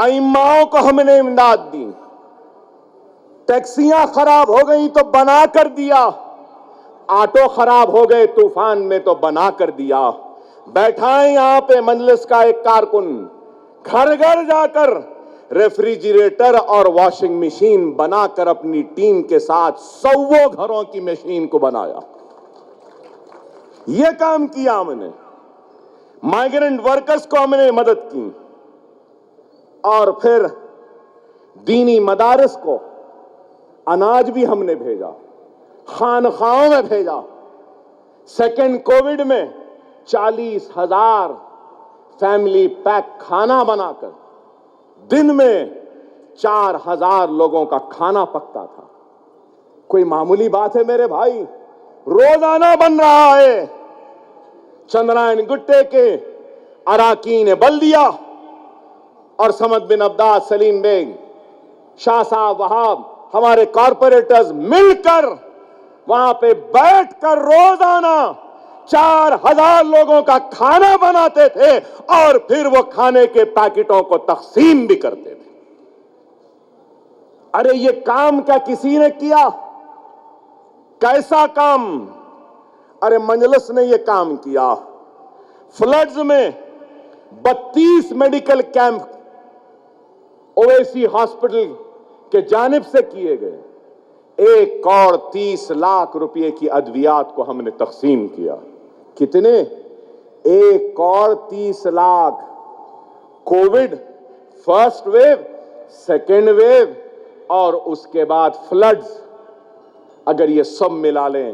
ائماؤں کو ہم نے امداد دی، ٹیکسیاں خراب ہو گئی تو بنا کر دیا، آٹو خراب ہو گئے طوفان میں تو بنا کر دیا۔ بیٹھا ہے یہاں پہ مجلس کا ایک کارکن، گھر گھر جا کر ریفریجریٹر اور واشنگ مشین بنا کر اپنی ٹیم کے ساتھ 100 گھروں کی مشین کو بنایا۔ یہ کام کیا ہم نے، مائیگرنٹ ورکرز کو ہم نے مدد کی، اور پھر دینی مدارس کو اناج بھی ہم نے بھیجا، خانقاہوں میں بھیجا۔ سیکنڈ کووڈ میں 40,000 فیملی پیک کھانا بنا کر دن میں 4,000 لوگوں کا کھانا پکتا تھا۔ کوئی معمولی بات ہے میرے بھائی؟ روزانہ بن رہا ہے۔ چندرائن گٹے کے اراکین بلدیہ اور سمد بن عباس، سلیم بیگ، شاہ صاحب وہاب، ہمارے کارپوریٹرز مل کر وہاں پہ بیٹھ کر روزانہ 4,000 لوگوں کا کھانا بناتے تھے، اور پھر وہ کھانے کے پیکٹوں کو تقسیم بھی کرتے تھے۔ ارے یہ کام کیا کسی نے کیا؟ کیسا کام؟ ارے مجلس نے یہ کام کیا۔ فلڈز میں 32 میڈیکل کیمپ اویسی ہاسپٹل کے جانب سے کیے گئے، 1 کروڑ 30 لاکھ روپے کی ادویات کو ہم نے تقسیم کیا۔ کتنے؟ 1 crore 30 lakh. Covid first wave, second wave اور اس کے بعد فلڈز، اگر یہ سب ملا لیں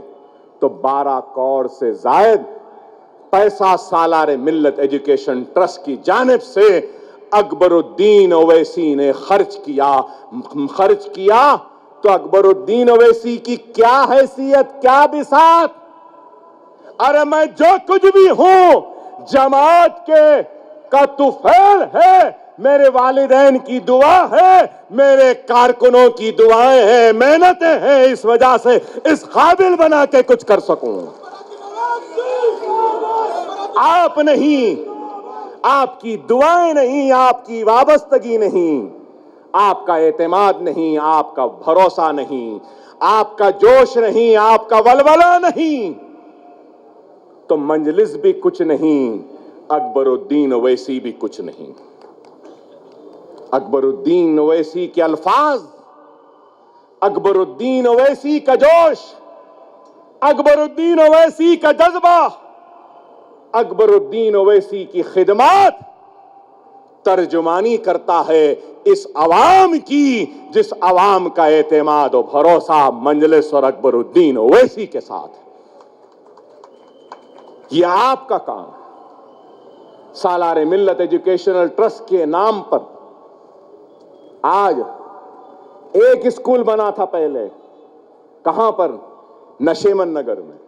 تو 12 کروڑ سے زائد پیسہ سالار ملت ایجوکیشن ٹرسٹ کی جانب سے اکبر الدین اویسی نے خرچ کیا۔ تو اکبر الدین اویسی کی کیا حیثیت، کیا بساط؟ ارے میں جو کچھ بھی ہوں جماعت کا طفیل ہے، میرے والدین کی دعا ہے، میرے کارکنوں کی دعائیں ہیں، محنتیں ہیں، اس وجہ سے اس قابل بنا کے کچھ کر سکوں۔ آپ نہیں، آپ کی دعائیں نہیں، آپ کی وابستگی نہیں، آپ کا اعتماد نہیں، آپ کا بھروسہ نہیں، آپ کا جوش نہیں، آپ کا ولولہ نہیں، تو مجلس بھی کچھ نہیں، اکبر الدین اویسی بھی کچھ نہیں۔ اکبر الدین اویسی کے الفاظ، اکبر الدین اویسی کا جوش، اکبر الدین اویسی کا جذبہ، اکبر الدین اویسی کی خدمات ترجمانی کرتا ہے اس عوام کی، جس عوام کا اعتماد و بھروسہ مجلس اور اکبر الدین اویسی کے ساتھ ہے۔ یہ آپ کا کام۔ سالار ملت ایجوکیشنل ٹرسٹ کے نام پر آج ایک اسکول بنا تھا پہلے، کہاں پر؟ نشیمن نگر میں۔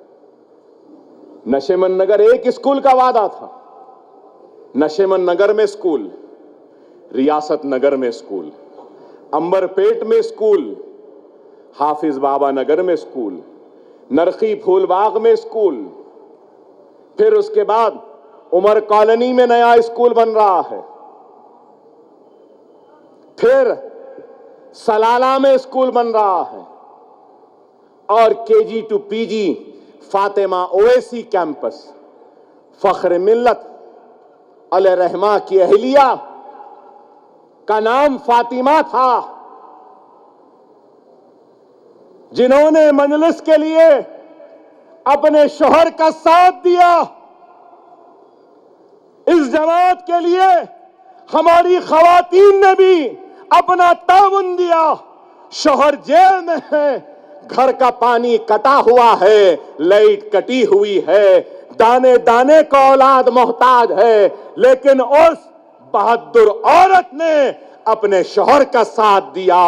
نشیمن نگر ایک اسکول کا وعدہ تھا، نشیمن نگر میں اسکول، ریاست نگر میں اسکول، امبر پیٹ میں اسکول، حافظ بابا نگر میں اسکول، نرخی پھول باغ میں اسکول، پھر اس کے بعد عمر کالونی میں نیا اسکول بن رہا ہے، پھر سلالہ میں اسکول بن رہا ہے، اور KG to PG Fatima Owaisi campus, فخر ملت علیہ رحمہ کی اہلیہ کا نام فاطمہ تھا، جنہوں نے مجلس کے لیے اپنے شوہر کا ساتھ دیا۔ اس جماعت کے لیے ہماری خواتین نے بھی اپنا تعاون دیا۔ شوہر جیل میں ہے، گھر کا پانی کٹا ہوا ہے، لائٹ کٹی ہوئی ہے، دانے دانے کو اولاد محتاج ہے، لیکن اس بہادر عورت نے اپنے شوہر کا ساتھ دیا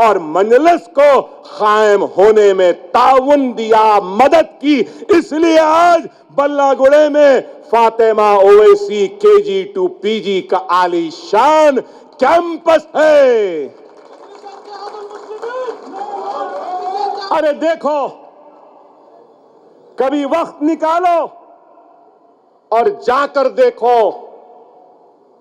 اور مجلس کو قائم ہونے میں تعاون دیا، مدد کی۔ اس لیے آج بلہ گڑے میں Fatima Owaisi KG to PG کا عالی شان کیمپس ہے۔ ارے دیکھو، کبھی وقت نکالو اور جا کر دیکھو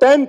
10th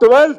12th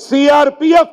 CRPF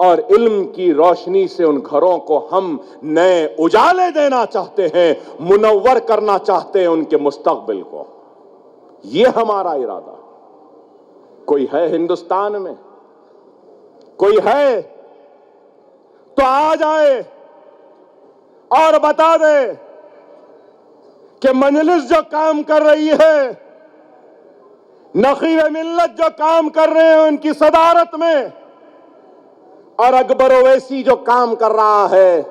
اور علم کی روشنی سے ان گھروں کو ہم نئے اجالے دینا چاہتے ہیں، منور کرنا چاہتے ہیں ان کے مستقبل کو۔ یہ ہمارا ارادہ۔ کوئی ہے ہندوستان میں؟ کوئی ہے تو آ جائے اور بتا دے کہ مجلس جو کام کر رہی ہے، نقیب ملت جو کام کر رہے ہیں ان کی صدارت میں، اور اکبر اویسی جو کام کر رہا ہے،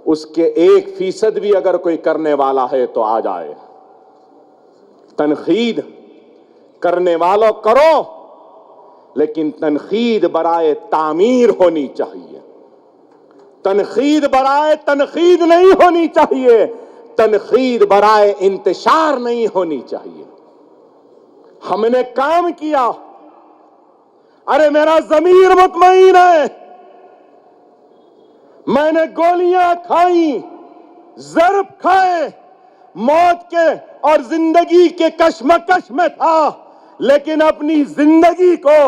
اس کے 1% بھی اگر کوئی کرنے والا ہے تو آ جائے۔ تنقید کرنے والوں کرو، لیکن تنقید برائے تعمیر ہونی چاہیے، تنقید برائے تنقید نہیں ہونی چاہیے، تنقید برائے انتشار نہیں ہونی چاہیے۔ ہم نے کام کیا، ارے میرا ضمیر مطمئن ہے، میں نے گولیاں کھائیں، ضرب کھائے، موت کے اور زندگی کے کشمکش میں تھا، لیکن اپنی زندگی کو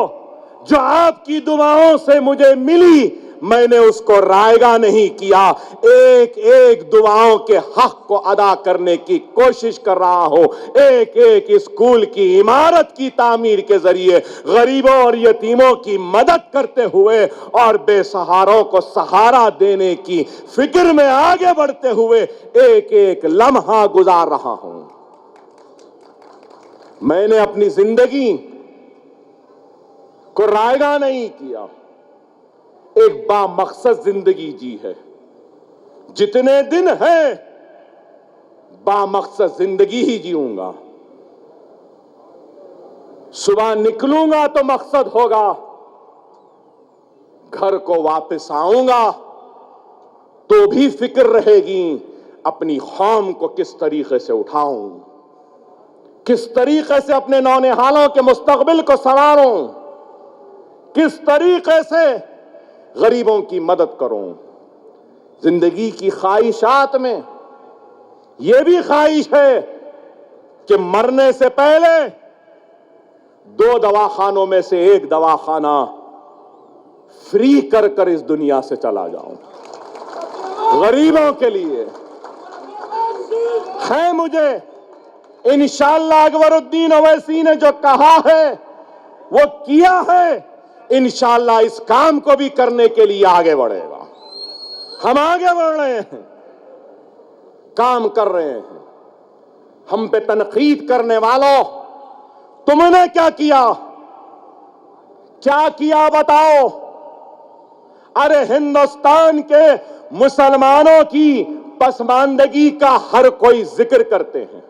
جو آپ کی دعاؤں سے مجھے ملی، میں نے اس کو رائگاں نہیں کیا، ایک ایک دعاؤں کے حق کو ادا کرنے کی کوشش کر رہا ہوں۔ ایک ایک اسکول کی عمارت کی تعمیر کے ذریعے غریبوں اور یتیموں کی مدد کرتے ہوئے اور بے سہاروں کو سہارا دینے کی فکر میں آگے بڑھتے ہوئے ایک ایک لمحہ گزار رہا ہوں۔ میں نے اپنی زندگی کو رائگاں نہیں کیا، ایک با مقصد زندگی جی ہے۔ جتنے دن ہیں با مقصد زندگی ہی جیوں گا۔ صبح نکلوں گا تو مقصد ہوگا، گھر کو واپس آؤں گا تو بھی فکر رہے گی اپنی قوم کو کس طریقے سے اٹھاؤں، کس طریقے سے اپنے نونہالوں کے مستقبل کو سنواروں، کس طریقے سے غریبوں کی مدد کروں۔ زندگی کی خواہشات میں یہ بھی خواہش ہے کہ مرنے سے پہلے 2 دواخانوں میں سے ایک دواخانہ فری کر کر اس دنیا سے چلا جاؤں، غریبوں کے لیے ہے۔ مجھے انشاءاللہ اکبر الدین اویسی نے جو کہا ہے وہ کیا ہے، انشاءاللہ اس کام کو بھی کرنے کے لیے آگے بڑھے گا۔ ہم آگے بڑھ رہے ہیں، کام کر رہے ہیں۔ ہم پہ تنقید کرنے والوں، تم نے کیا کیا؟ کیا کیا بتاؤ؟ ارے ہندوستان کے مسلمانوں کی پسماندگی کا ہر کوئی ذکر کرتے ہیں،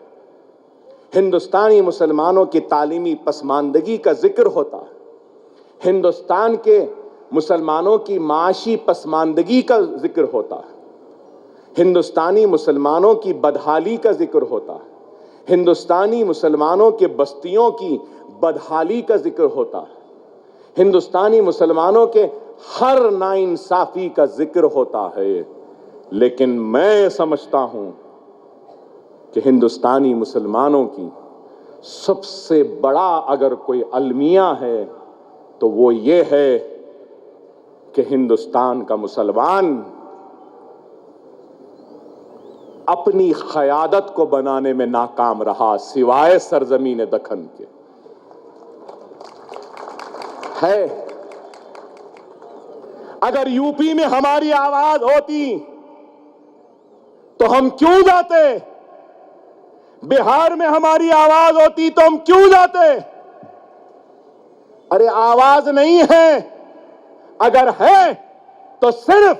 ہندوستانی مسلمانوں کی تعلیمی پسماندگی کا ذکر ہوتا ہے، ہندوستان کے مسلمانوں کی معاشی پسماندگی کا ذکر ہوتا ہے، ہندوستانی مسلمانوں کی بدحالی کا ذکر ہوتا ہے، ہندوستانی مسلمانوں کے بستیوں کی بدحالی کا ذکر ہوتا ہے، ہندوستانی مسلمانوں کے ہر ناانصافی کا ذکر ہوتا ہے۔ لیکن میں سمجھتا ہوں کہ ہندوستانی مسلمانوں کی سب سے بڑا اگر کوئی المیہ ہے تو وہ یہ ہے کہ ہندوستان کا مسلمان اپنی قیادت کو بنانے میں ناکام رہا، سوائے سرزمین دکن کے۔ ہے اگر یو پی میں ہماری آواز ہوتی تو ہم کیوں جاتے؟ بہار میں ہماری آواز ہوتی تو ہم کیوں جاتے؟ ارے آواز نہیں ہے، اگر ہے تو صرف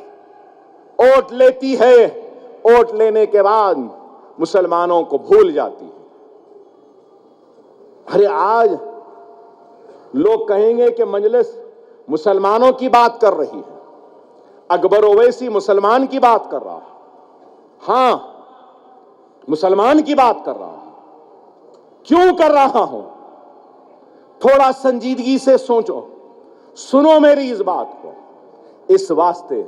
ووٹ لیتی ہے، ووٹ لینے کے بعد مسلمانوں کو بھول جاتی ہے۔ ارے آج لوگ کہیں گے کہ مجلس مسلمانوں کی بات کر رہی ہے، اکبر اویسی مسلمان کی بات کر رہا ہے۔ ہاں، مسلمان کی بات کر رہا ہوں۔ کیوں کر رہا ہوں؟ تھوڑا سنجیدگی سے سوچو، سنو میری اس بات کو، اس واسطے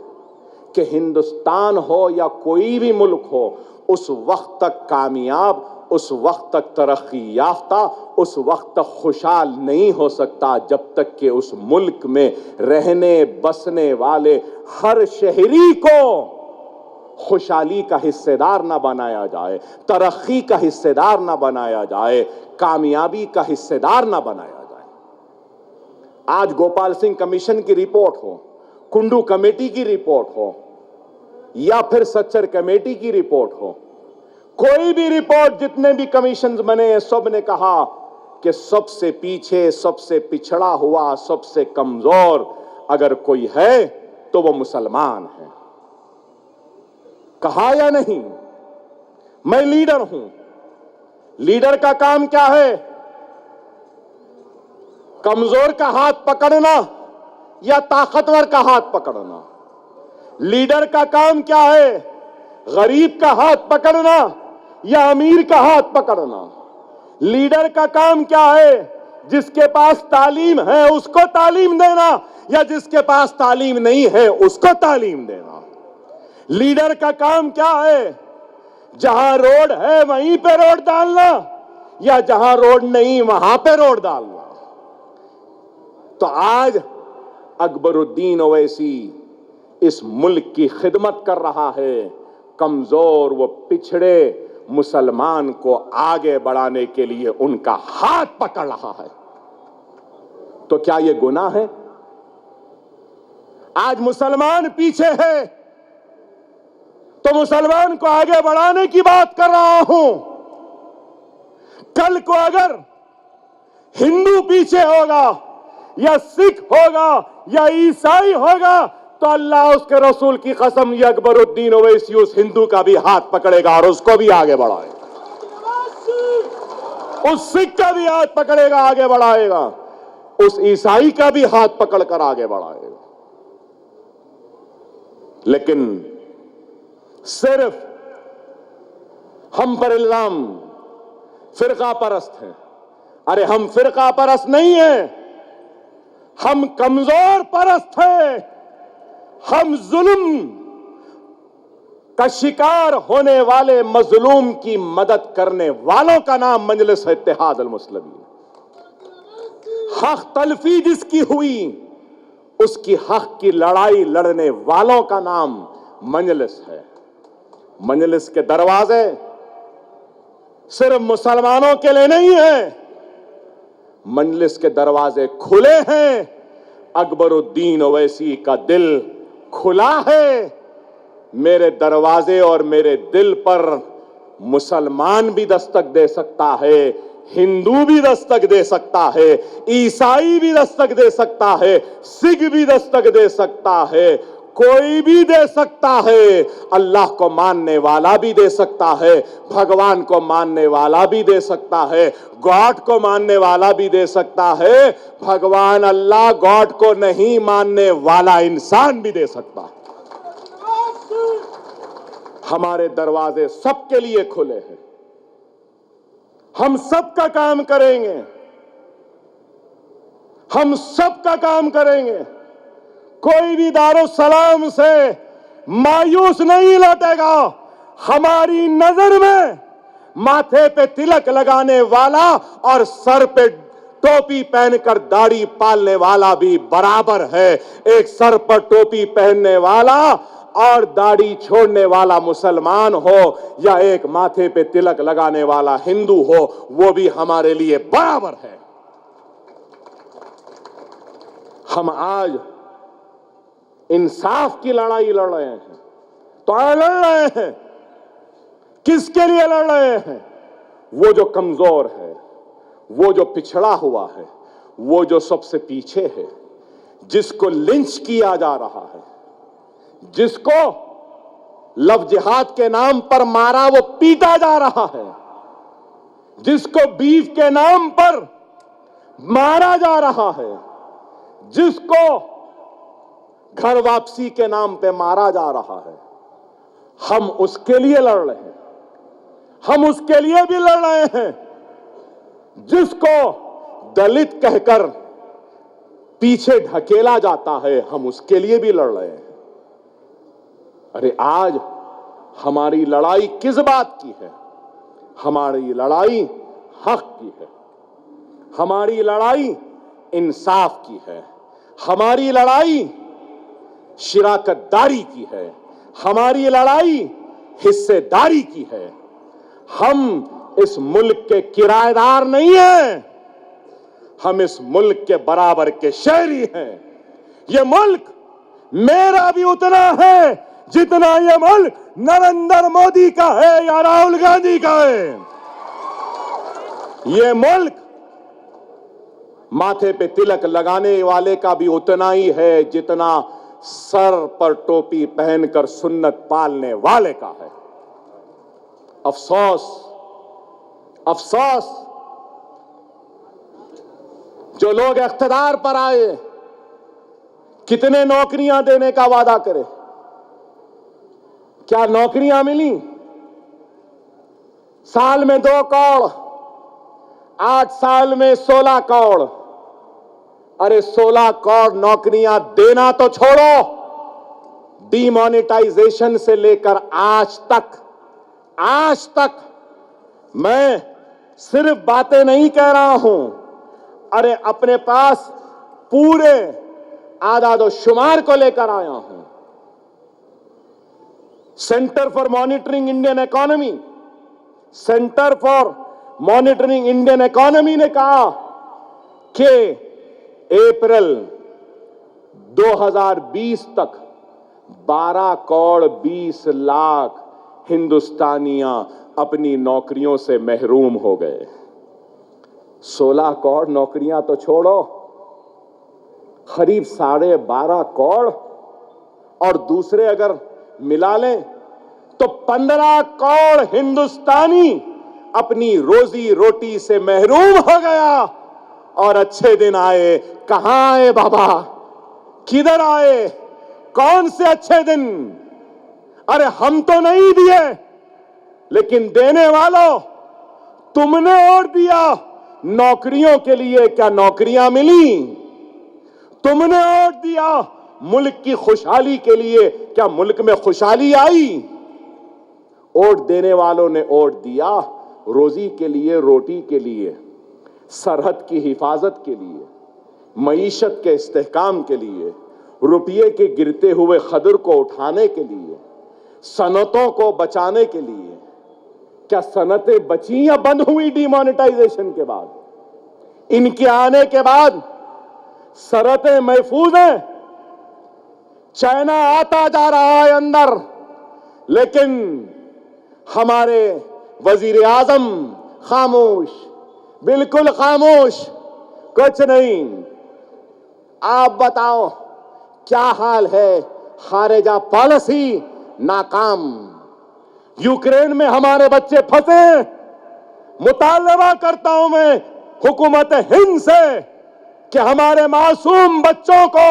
کہ ہندوستان ہو یا کوئی بھی ملک ہو، اس وقت تک کامیاب اس وقت تک ترقی یافتہ، اس وقت تک خوشحال نہیں ہو سکتا جب تک کہ اس ملک میں رہنے بسنے والے ہر شہری کو خوشحالی کا حصے دار نہ بنایا جائے، ترقی کا حصے دار نہ بنایا جائے، کامیابی کا حصے دار نہ بنایا جائے۔ آج گوپال سنگھ کمیشن کی رپورٹ ہو، کنڈو کمیٹی کی رپورٹ ہو، یا پھر سچر کمیٹی کی رپورٹ ہو، کوئی بھی رپورٹ، جتنے بھی کمیشنز بنے ہیں، سب نے کہا کہ سب سے پیچھے، سب سے پچھڑا ہوا، سب سے کمزور اگر کوئی ہے تو وہ مسلمان ہے۔ کہا یا نہیں؟ میں لیڈر ہوں، لیڈر کا کام کیا ہے؟ کمزور کا ہاتھ پکڑنا یا طاقتور کا ہاتھ پکڑنا؟ لیڈر کا کام کیا ہے؟ غریب کا ہاتھ پکڑنا یا امیر کا ہاتھ پکڑنا؟ لیڈر کا کام کیا ہے؟ جس کے پاس تعلیم ہے اس کو تعلیم دینا یا جس کے پاس تعلیم نہیں ہے اس کو تعلیم دینا؟ لیڈر کا کام کیا ہے؟ جہاں روڈ ہے وہیں پہ روڈ ڈالنا یا جہاں روڈ نہیں وہاں پہ روڈ ڈالنا؟ تو آج اکبر الدین اویسی اس ملک کی خدمت کر رہا ہے، کمزور و پچھڑے مسلمان کو آگے بڑھانے کے لیے ان کا ہاتھ پکڑ رہا ہے۔ تو کیا یہ گناہ ہے؟ آج مسلمان پیچھے ہے تو مسلمان کو آگے بڑھانے کی بات کر رہا ہوں۔ کل کو اگر ہندو پیچھے ہوگا یا سکھ ہوگا یا عیسائی ہوگا تو اللہ اس کے رسول کی قسم، یہ اکبر الدین اویسی اس ہندو کا بھی ہاتھ پکڑے گا اور اس کو بھی آگے بڑھائے گا، اس سکھ کا بھی ہاتھ پکڑے گا آگے بڑھائے گا، اس عیسائی کا بھی ہاتھ پکڑ کر آگے بڑھائے گا۔ لیکن صرف ہم پر الزام فرقہ پرست ہیں۔ ارے ہم فرقہ پرست نہیں ہیں، ہم کمزور پرست ہیں۔ ہم ظلم کا شکار ہونے والے مظلوم کی مدد کرنے والوں کا نام مجلس اتحاد المسلمین۔ حق تلفی جس کی ہوئی اس کی حق کی لڑائی لڑنے والوں کا نام مجلس ہے۔ مجلس کے دروازے صرف مسلمانوں کے لیے نہیں ہیں، مجلس کے دروازے کھلے ہیں۔ اکبر الدین اویسی کا دل کھلا ہے۔ میرے دروازے اور میرے دل پر مسلمان بھی دستک دے سکتا ہے، ہندو بھی دستک دے سکتا ہے، عیسائی بھی دستک دے سکتا ہے، سکھ بھی دستک دے سکتا ہے، کوئی بھی دے سکتا ہے۔ اللہ کو ماننے والا بھی دے سکتا ہے، بھگوان کو ماننے والا بھی دے سکتا ہے، گاڈ کو ماننے والا بھی دے سکتا ہے، بھگوان اللہ گاڈ کو نہیں ماننے والا انسان بھی دے سکتا ہے۔ ہمارے دروازے سب کے لیے کھلے ہیں، ہم سب کا کام کریں گے، ہم سب کا کام کریں گے۔ کوئی بھی دارالسلام سے مایوس نہیں لوٹے گا۔ ہماری نظر میں ماتھے پہ تلک لگانے والا اور سر پہ ٹوپی پہن کر داڑھی پالنے والا بھی برابر ہے۔ ایک سر پر ٹوپی پہننے والا اور داڑھی چھوڑنے والا مسلمان ہو یا ایک ماتھے پہ تلک لگانے والا ہندو ہو، وہ بھی ہمارے لیے برابر ہے۔ ہم آج انصاف کی لڑائی لڑ رہے ہیں، تو لڑ رہے ہیں کس کے لیے لڑ رہے ہیں؟ وہ جو کمزور ہے، وہ جو پچھڑا ہوا ہے، وہ جو سب سے پیچھے ہے، جس کو لنچ کیا جا رہا ہے، جس کو لو جہاد کے نام پر مارا وہ پیٹا جا رہا ہے، جس کو بیف کے نام پر مارا جا رہا ہے، جس کو گھر واپسی کے نام پہ مارا جا رہا ہے، ہم اس کے لیے لڑ رہے ہیں۔ ہم اس کے لیے بھی لڑ رہے ہیں جس کو دلت کہہ کر پیچھے ڈھکیلا جاتا ہے، ہم اس کے لیے بھی لڑ رہے ہیں۔ ارے آج ہماری لڑائی کس بات کی ہے؟ ہماری لڑائی حق کی ہے، ہماری لڑائی انصاف کی ہے، ہماری لڑائی شراکت داری کی ہے، ہماری لڑائی حصے داری کی ہے۔ ہم اس ملک کے کرایہ دار نہیں ہیں، ہم اس ملک کے برابر کے شہری ہیں۔ یہ ملک میرا بھی اتنا ہے جتنا یہ ملک نریندر مودی کا ہے یا راہل گاندھی کا ہے۔ یہ ملک ماتھے پہ تلک لگانے والے کا بھی اتنا ہی ہے جتنا سر پر ٹوپی پہن کر سنت پالنے والے کا ہے۔ افسوس، افسوس، جو لوگ اقتدار پر آئے کتنے نوکریاں دینے کا وعدہ کرے، کیا نوکریاں ملی؟ سال میں 2 کروڑ، 8 سال میں 16 کروڑ۔ ارے 16 کروڑ نوکریاں دینا تو چھوڑو، ڈی مانیٹائزیشن سے لے کر آج تک میں صرف باتیں نہیں کہہ رہا ہوں، ارے اپنے پاس پورے اعداد و شمار کو لے کر آیا ہوں۔ Centre for monitoring Indian economy, centre for monitoring Indian economy نے کہا کہ اپریل 2020 تک 12 کروڑ 20 لاکھ ہندوستانیاں اپنی نوکریوں سے محروم ہو گئے۔ 16 کروڑ نوکریاں تو چھوڑو، قریب 12.5 کروڑ، اور دوسرے اگر ملا لیں تو 15 کروڑ ہندوستانی اپنی روزی روٹی سے محروم ہو گیا۔ اور اچھے دن آئے، کہاں آئے بابا؟ کدھر آئے؟ کون سے اچھے دن؟ ارے ہم تو نہیں دیے، لیکن دینے والوں تم نے ووٹ دیا۔ نوکریوں کے لیے کیا نوکریاں ملی؟ تم نے ووٹ دیا ملک کی خوشحالی کے لیے، کیا ملک میں خوشحالی آئی؟ ووٹ دینے والوں نے ووٹ دیا روزی کے لیے، روٹی کے لیے، سرحد کی حفاظت کے لیے، معیشت کے استحکام کے لیے، روپیے کے گرتے ہوئے خدر کو اٹھانے کے لیے، صنعتوں کو بچانے کے لیے۔ کیا صنعتیں بچی یا بند ہوئی ڈی مانیٹائزیشن کے بعد؟ ان کے آنے کے بعد صنعتیں محفوظ ہیں؟ چائنا آتا جا رہا ہے اندر، لیکن ہمارے وزیر اعظم خاموش، بالکل خاموش، کچھ نہیں۔ آپ بتاؤ کیا حال ہے؟ خارجہ پالیسی ناکام۔ یوکرین میں ہمارے بچے پھنسے۔ مطالبہ کرتا ہوں میں حکومت ہند سے کہ ہمارے معصوم بچوں کو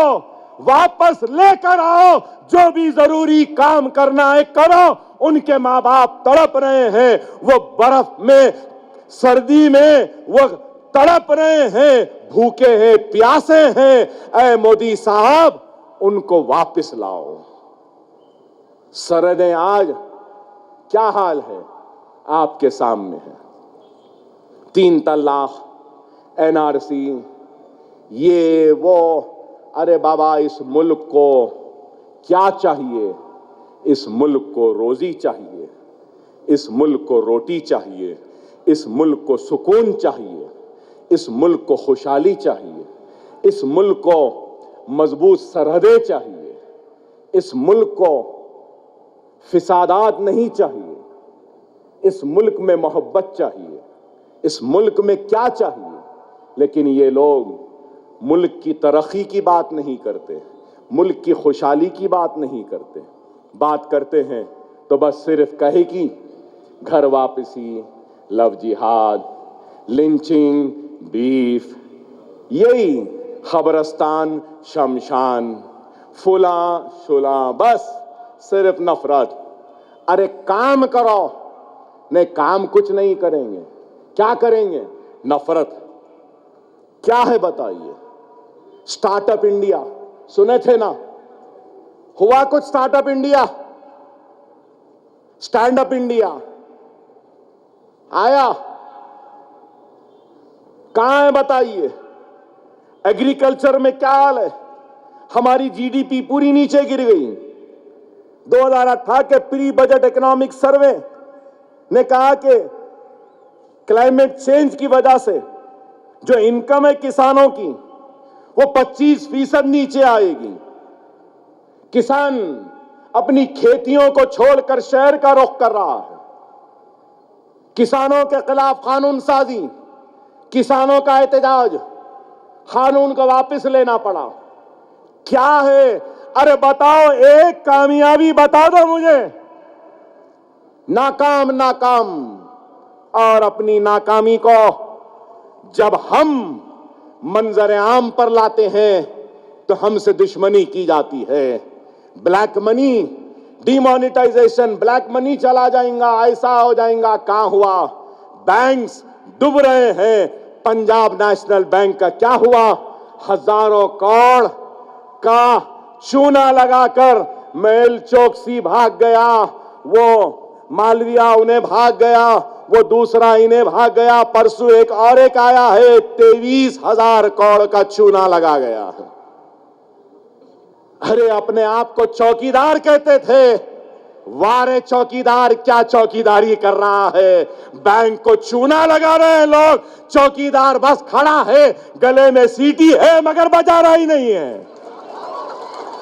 واپس لے کر آؤ، جو بھی ضروری کام کرنا ہے کرو۔ ان کے ماں باپ تڑپ رہے ہیں، وہ برف میں، سردی میں وہ تڑپ رہے ہیں، بھوکے ہیں، پیاسے ہیں۔ اے مودی صاحب ان کو واپس لاؤ۔ سرحدیں آج کیا حال ہے آپ کے سامنے ہے۔ 3 طلاق، NRC، یہ وہ۔ ارے بابا اس ملک کو کیا چاہیے؟ اس ملک کو روزی چاہیے، اس ملک کو روٹی چاہیے، اس ملک کو سکون چاہیے، اس ملک کو خوشحالی چاہیے، اس ملک کو مضبوط سرحدیں چاہیے، اس ملک کو فسادات نہیں چاہیے، اس ملک میں محبت چاہیے، اس ملک میں کیا چاہیے؟ لیکن یہ لوگ ملک کی ترقی کی بات نہیں کرتے، ملک کی خوشحالی کی بات نہیں کرتے۔ بات کرتے ہیں تو بس صرف کہے کی گھر واپسی، لو جہاد، لنچنگ، بیف، یہی خبرستان، شمشان، فلاں شلاں، بس صرف نفرت۔ ارے کام کرو، نہیں کام کچھ نہیں کریں گے، کیا کریں گے؟ نفرت۔ کیا ہے بتائیے؟ سٹارٹ اپ انڈیا سنے تھے نا؟ ہوا کچھ start up India, stand up India? آیا کہاں ہے بتائیے؟ ایگریکلچر میں کیا حال ہے؟ ہماری جی ڈی پی پوری نیچے گر گئی۔ 2018 کے پری بجٹ اکنامک سروے نے کہا کہ کلائمیٹ چینج کی وجہ سے جو انکم ہے کسانوں کی وہ 25% نیچے آئے گی۔ کسان اپنی کھیتیوں کو چھوڑ کر شہر کا رخ کر رہا ہے۔ کسانوں کے خلاف قانون سازی، کسانوں کا احتجاج، قانون کو واپس لینا پڑا۔ کیا ہے؟ ارے بتاؤ، ایک کامیابی بتا دو مجھے۔ ناکام ناکام، اور اپنی ناکامی کو جب ہم منظر عام پر لاتے ہیں تو ہم سے دشمنی کی جاتی ہے۔ بلیک منی، ڈی مانیٹائزیشن، بلیک منی چلا جائیں گا، ایسا ہو جائیں گا۔ کہاں ہوا؟ بینکس ڈوب رہے ہیں۔ پنجاب نیشنل بینک کا کیا ہوا؟ ہزاروں کروڑ کا چونا لگا کر میل چوکسی بھاگ گیا، وہ مالویا انہیں بھاگ گیا، وہ دوسرا انہیں بھاگ گیا۔ پرسوں ایک اور ایک آیا ہے، 23,000 کروڑ کا چونا لگا گیا ہے۔ ارے اپنے آپ کو چوکیدار کہتے تھے، وارے چوکیدار کیا چوکیداری کر رہا ہے؟ بینک کو چونا لگا رہے ہیں لوگ، چوکیدار بس کھڑا ہے، گلے میں سیٹی ہے مگر بجا رہا ہی نہیں ہے۔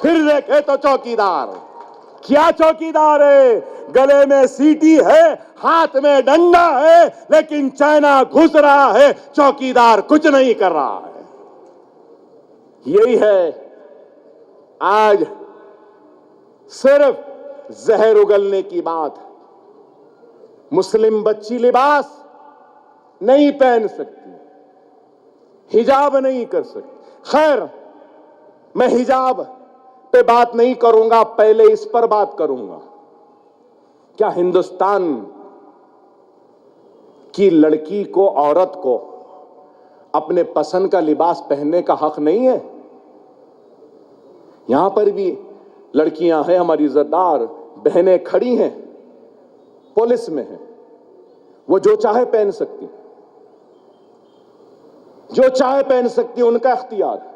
پھر دیکھے تو چوکیدار کیا چوکیدار ہے؟ گلے میں سیٹی ہے، ہاتھ میں ڈنڈا ہے، لیکن چائنا گھس رہا ہے، چوکیدار کچھ نہیں کر رہا ہے۔ یہی ہے آج صرف زہر اگلنے کی بات۔ مسلم بچی لباس نہیں پہن سکتی، حجاب نہیں کر سکتی۔ خیر، میں حجاب پہ بات نہیں کروں گا، پہلے اس پر بات کروں گا۔ کیا ہندوستان کی لڑکی کو، عورت کو اپنے پسند کا لباس پہننے کا حق نہیں ہے؟ یہاں پر بھی لڑکیاں ہیں، ہماری عزت دار بہنیں کھڑی ہیں، پولیس میں ہیں، وہ جو چاہے پہن سکتی، جو چاہے پہن سکتی، ان کا اختیار ہے۔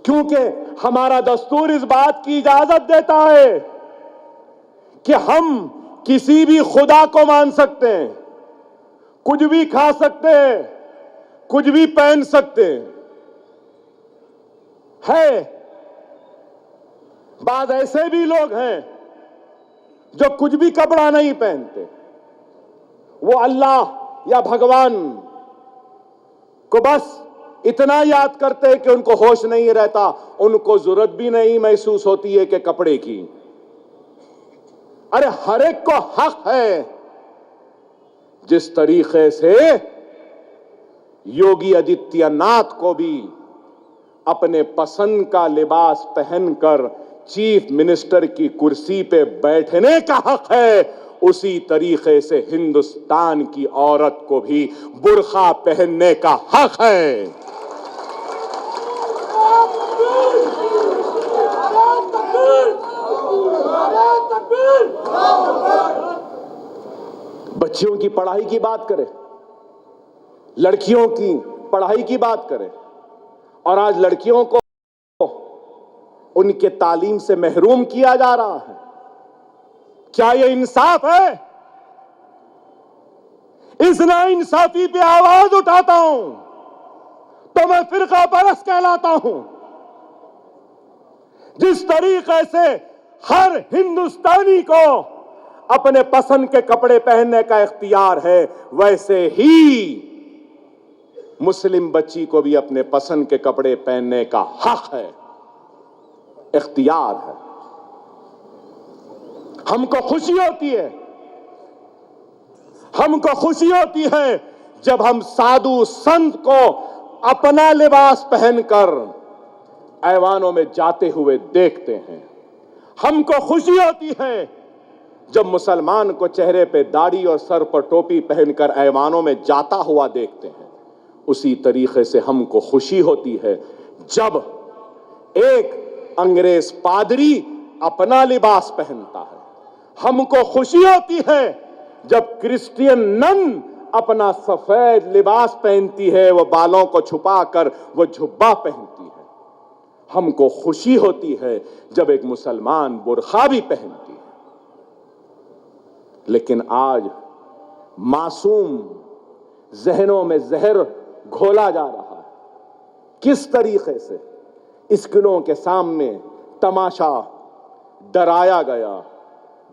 کیونکہ ہمارا دستور اس بات کی اجازت دیتا ہے کہ ہم کسی بھی خدا کو مان سکتے ہیں، کچھ بھی کھا سکتے ہیں، کچھ بھی پہن سکتے ہیں۔ ہے بعض ایسے بھی لوگ ہیں جو کچھ بھی کپڑا نہیں پہنتے، وہ اللہ یا بھگوان کو بس اتنا یاد کرتے کہ ان کو ہوش نہیں رہتا، ان کو ضرورت بھی نہیں محسوس ہوتی ہے کہ کپڑے کی۔ ارے ہر ایک کو حق ہے، جس طریقے سے یوگی آدتیہ ناتھ کو بھی اپنے پسند کا لباس پہن کر چیف منسٹر کی کرسی پہ بیٹھنے کا حق ہے، اسی طریقے سے ہندوستان کی عورت کو بھی برقع پہننے کا حق ہے۔ بچیوں کی پڑھائی کی بات کرے، لڑکیوں کی پڑھائی کی بات کرے، اور آج لڑکیوں کو ان کے تعلیم سے محروم کیا جا رہا ہے۔ کیا یہ انصاف ہے؟ اس ناانصافی پہ آواز اٹھاتا ہوں تو میں فرقہ پرست کہلاتا ہوں۔ جس طریقے سے ہر ہندوستانی کو اپنے پسند کے کپڑے پہننے کا اختیار ہے، ویسے ہی مسلم بچی کو بھی اپنے پسند کے کپڑے پہننے کا حق ہے، اختیار ہے۔ ہم کو خوشی ہوتی ہے، ہم کو خوشی ہوتی ہے جب ہم سادھو سنت کو اپنا لباس پہن کر ایوانوں میں جاتے ہوئے دیکھتے ہیں۔ ہم کو خوشی ہوتی ہے جب مسلمان کو چہرے پہ داڑھی اور سر پر ٹوپی پہن کر ایوانوں میں جاتا ہوا دیکھتے ہیں۔ اسی طریقے سے ہم کو خوشی ہوتی ہے جب ایک انگریز پادری اپنا لباس پہنتا ہے۔ ہم کو خوشی ہوتی ہے جب کرسچین نن اپنا سفید لباس پہنتی ہے، وہ بالوں کو چھپا کر وہ جھبا پہنتی ہے۔ ہم کو خوشی ہوتی ہے جب ایک مسلمان برقع بھی پہنتی ہے۔ لیکن آج معصوم ذہنوں میں زہر گھولا جا رہا ہے۔ کس طریقے سے اسکرینوں کے سامنے تماشا ڈرایا گیا،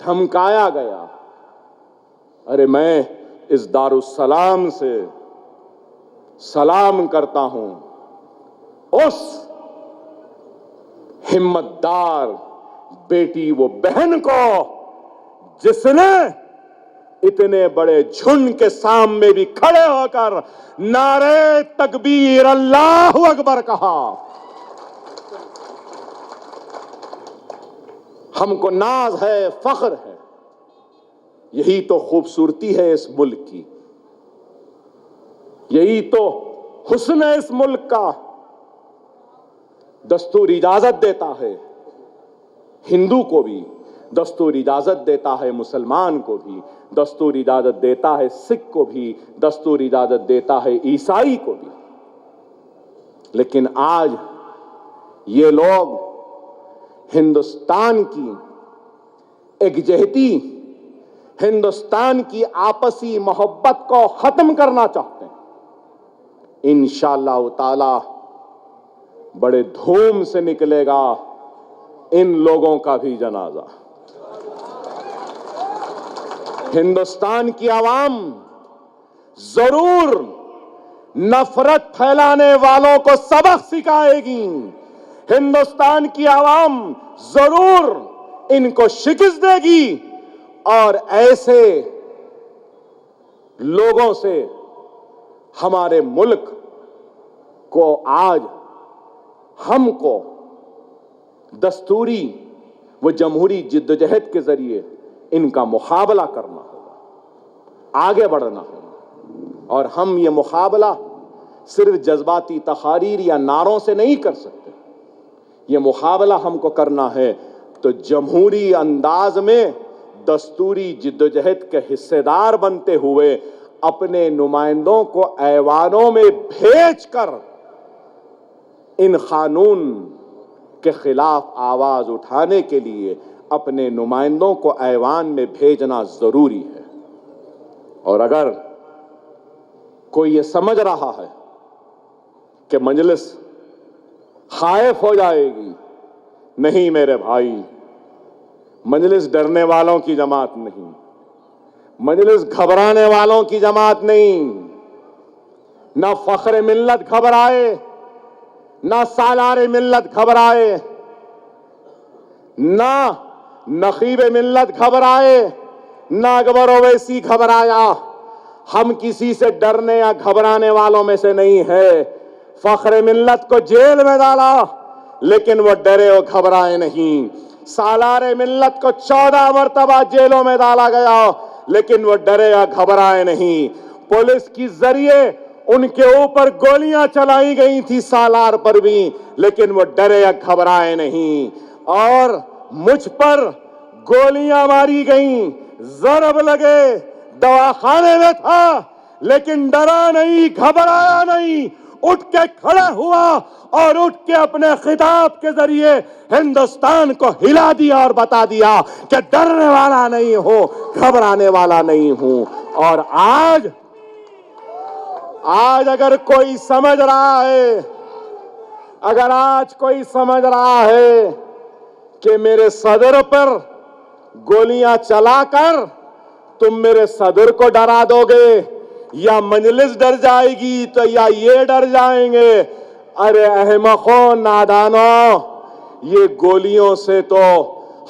دھمکایا گیا۔ ارے میں اس دارالسلام سے سلام کرتا ہوں اس ہمت دار بیٹی و بہن کو جس نے اتنے بڑے جھنڈ کے سامنے بھی کھڑے ہو کر نعرے تکبیر اللہ اکبر کہا۔ ہم کو ناز ہے، فخر ہے۔ یہی تو خوبصورتی ہے اس ملک کی، یہی تو حسن ہے اس ملک کا۔ دستور اجازت دیتا ہے ہندو کو بھی، دستور اجازت دیتا ہے مسلمان کو بھی، دستور اجازت دیتا ہے سکھ کو بھی، دستور اجازت دیتا ہے عیسائی کو بھی۔ لیکن آج یہ لوگ ہندوستان کی یکجہتی، ہندوستان کی آپسی محبت کو ختم کرنا چاہتے ہیں۔ انشاءاللہ تعالی بڑے دھوم سے نکلے گا ان لوگوں کا بھی جنازہ۔ ہندوستان کی عوام ضرور نفرت پھیلانے والوں کو سبق سکھائے گی۔ ہندوستان کی عوام ضرور ان کو شکست دے گی، اور ایسے لوگوں سے ہمارے ملک کو آج ہم کو دستوری و جمہوری جدوجہد کے ذریعے ان کا مقابلہ کرنا ہوگا، آگے بڑھنا ہوگا۔ اور ہم یہ مقابلہ صرف جذباتی تقاریر یا نعروں سے نہیں کر سکتے۔ یہ مقابلہ ہم کو کرنا ہے تو جمہوری انداز میں دستوری جدوجہد کے حصے دار بنتے ہوئے اپنے نمائندوں کو ایوانوں میں بھیج کر ان قانون کے خلاف آواز اٹھانے کے لیے اپنے نمائندوں کو ایوان میں بھیجنا ضروری ہے۔ اور اگر کوئی یہ سمجھ رہا ہے کہ مجلس خائف ہو جائے گی، نہیں میرے بھائی، مجلس ڈرنے والوں کی جماعت نہیں، مجلس گھبرانے والوں کی جماعت نہیں۔ نہ فخر ملت گھبرائے، نہ سالار ملت گھبرائے، نہ نقیب ملت گھبرائے، نہ اکبر اویسی گھبرایا۔ ہم کسی سے ڈرنے یا گھبرانے والوں میں سے نہیں ہے۔ فخر ملت کو جیل میں ڈالا لیکن وہ ڈرے اور گھبرائے نہیں۔ سالار ملت کو 14 مرتبہ جیلوں میں ڈالا گیا لیکن وہ ڈرے یا گھبرائے نہیں۔ پولیس کی ذریعے ان کے اوپر گولیاں چلائی گئی تھی سالار پر بھی، لیکن وہ ڈرے یا گھبرائے نہیں۔ اور مجھ پر گولیاں ماری گئیں، ضرب لگے، دواخانے میں تھا، لیکن ڈرا نہیں، گھبرایا نہیں، اٹھ کے کھڑا ہوا اور اٹھ کے اپنے خطاب کے ذریعے ہندوستان کو ہلا دیا اور بتا دیا کہ ڈرنے والا نہیں ہوں، گھبرانے والا نہیں ہوں۔ اور آج اگر کوئی سمجھ رہا ہے، اگر آج کوئی سمجھ رہا ہے کہ میرے صدر پر گولیاں چلا کر تم میرے صدر کو ڈرا دو گے یا مجلس ڈر جائے گی تو یا یہ ڈر جائیں گے، ارے احمقوں، نادانوں، یہ گولیوں سے تو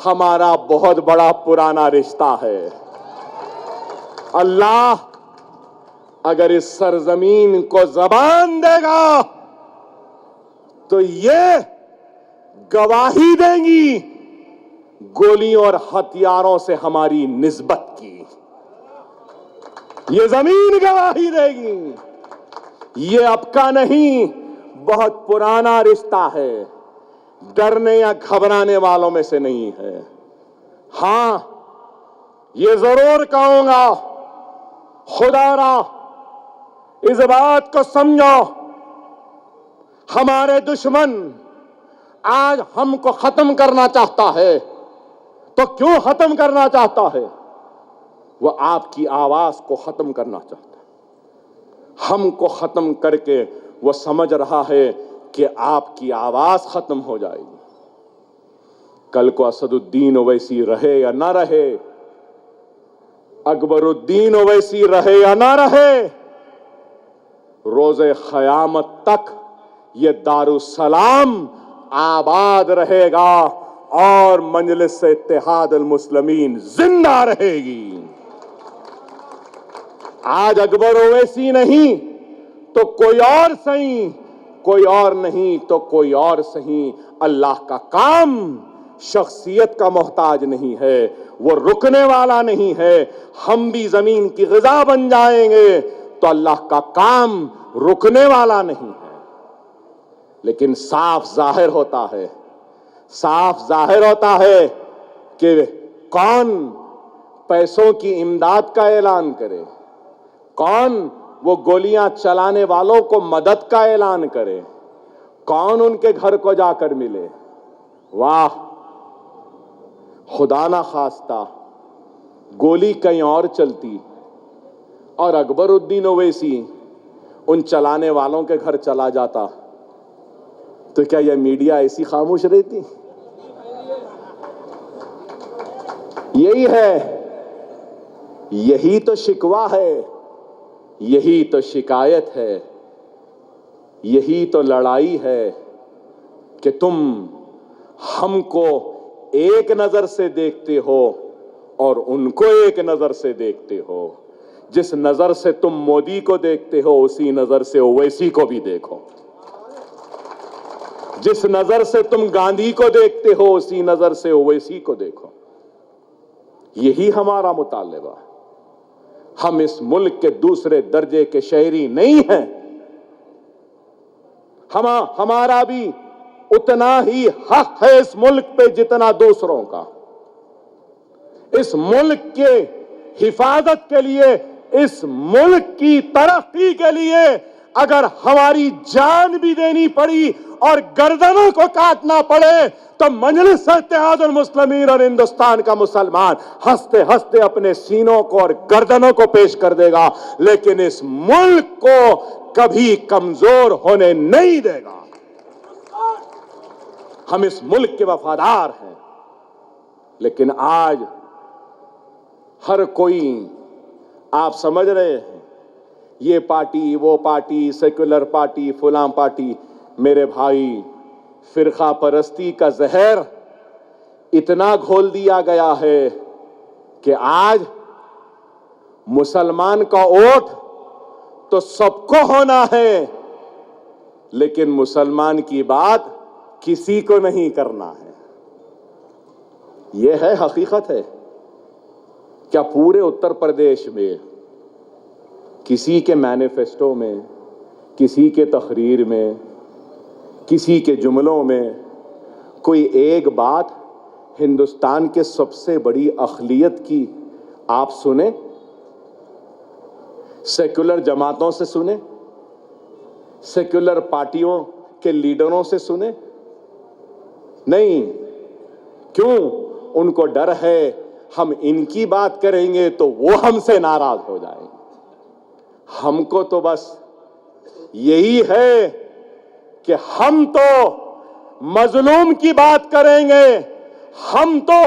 ہمارا بہت بڑا پرانا رشتہ ہے۔ اللہ اگر اس سرزمین کو زبان دے گا تو یہ گواہی دیں گی گولیوں اور ہتھیاروں سے ہماری نسبت کی، یہ زمین گواہی دے گی۔ یہ اب کا نہیں، بہت پرانا رشتہ ہے، ڈرنے یا گھبرانے والوں میں سے نہیں ہے۔ ہاں، یہ ضرور کہوں گا خدا را اس بات کو سمجھو، ہمارے دشمن آج ہم کو ختم کرنا چاہتا ہے، تو کیوں ختم کرنا چاہتا ہے؟ وہ آپ کی آواز کو ختم کرنا چاہتا ہے، ہم کو ختم کر کے وہ سمجھ رہا ہے کہ آپ کی آواز ختم ہو جائے گی۔ کل کو اسد الدین اویسی رہے یا نہ رہے، اکبر الدین اویسی رہے یا نہ رہے، روز قیامت تک یہ دارالسلام آباد رہے گا اور مجلس اتحاد المسلمین زندہ رہے گی۔ آج اکبر اویسی نہیں تو کوئی اور صحیح، کوئی اور نہیں تو کوئی اور صحیح، اللہ کا کام شخصیت کا محتاج نہیں ہے، وہ رکنے والا نہیں ہے۔ ہم بھی زمین کی غذا بن جائیں گے تو اللہ کا کام رکنے والا نہیں ہے، لیکن صاف ظاہر ہوتا ہے، صاف ظاہر ہوتا ہے کہ کون پیسوں کی امداد کا اعلان کرے، کون وہ گولیاں چلانے والوں کو مدد کا اعلان کرے، کون ان کے گھر کو جا کر ملے۔ واہ، خدا نہ خواستہ گولی کہیں اور چلتی اور اکبر الدین اویسی ان چلانے والوں کے گھر چلا جاتا تو کیا یہ میڈیا ایسی خاموش رہتی؟ یہی ہے، یہی تو شکوہ ہے، یہی تو شکایت ہے، یہی تو لڑائی ہے کہ تم ہم کو ایک نظر سے دیکھتے ہو اور ان کو ایک نظر سے دیکھتے ہو۔ جس نظر سے تم مودی کو دیکھتے ہو اسی نظر سے اویسی کو بھی دیکھو، جس نظر سے تم گاندھی کو دیکھتے ہو اسی نظر سے اویسی کو دیکھو۔ یہی ہمارا مطالبہ۔ ہم اس ملک کے دوسرے درجے کے شہری نہیں ہیں، ہمارا بھی اتنا ہی حق ہے اس ملک پہ جتنا دوسروں کا۔ اس ملک کے حفاظت کے لیے، اس ملک کی ترقی کے لیے اگر ہماری جان بھی دینی پڑی اور گردنوں کو کاٹنا پڑے تو مجلس اتحاد المسلمین اور ہندوستان کا مسلمان ہنستے ہنستے اپنے سینوں کو اور گردنوں کو پیش کر دے گا، لیکن اس ملک کو کبھی کمزور ہونے نہیں دے گا۔ ہم اس ملک کے وفادار ہیں، لیکن آج ہر کوئی، آپ سمجھ رہے ہیں، یہ پارٹی وہ پارٹی، سیکولر پارٹی فلاں پارٹی، میرے بھائی فرقہ پرستی کا زہر اتنا گھول دیا گیا ہے کہ آج مسلمان کا ووٹ تو سب کو ہونا ہے، لیکن مسلمان کی بات کسی کو نہیں کرنا ہے۔ یہ ہے حقیقت ہے۔ کیا پورے اتر پردیش میں کسی کے مینیفیسٹو میں، کسی کے تقریر میں، کسی کے جملوں میں کوئی ایک بات ہندوستان کے سب سے بڑی اقلیت کی آپ سنیں؟ سیکولر جماعتوں سے سنیں، سیکولر پارٹیوں کے لیڈروں سے سنیں؟ نہیں۔ کیوں؟ ان کو ڈر ہے ہم ان کی بات کریں گے تو وہ ہم سے ناراض ہو جائیں گے۔ ہم کو تو بس یہی ہے کہ ہم تو مظلوم کی بات کریں گے، ہم تو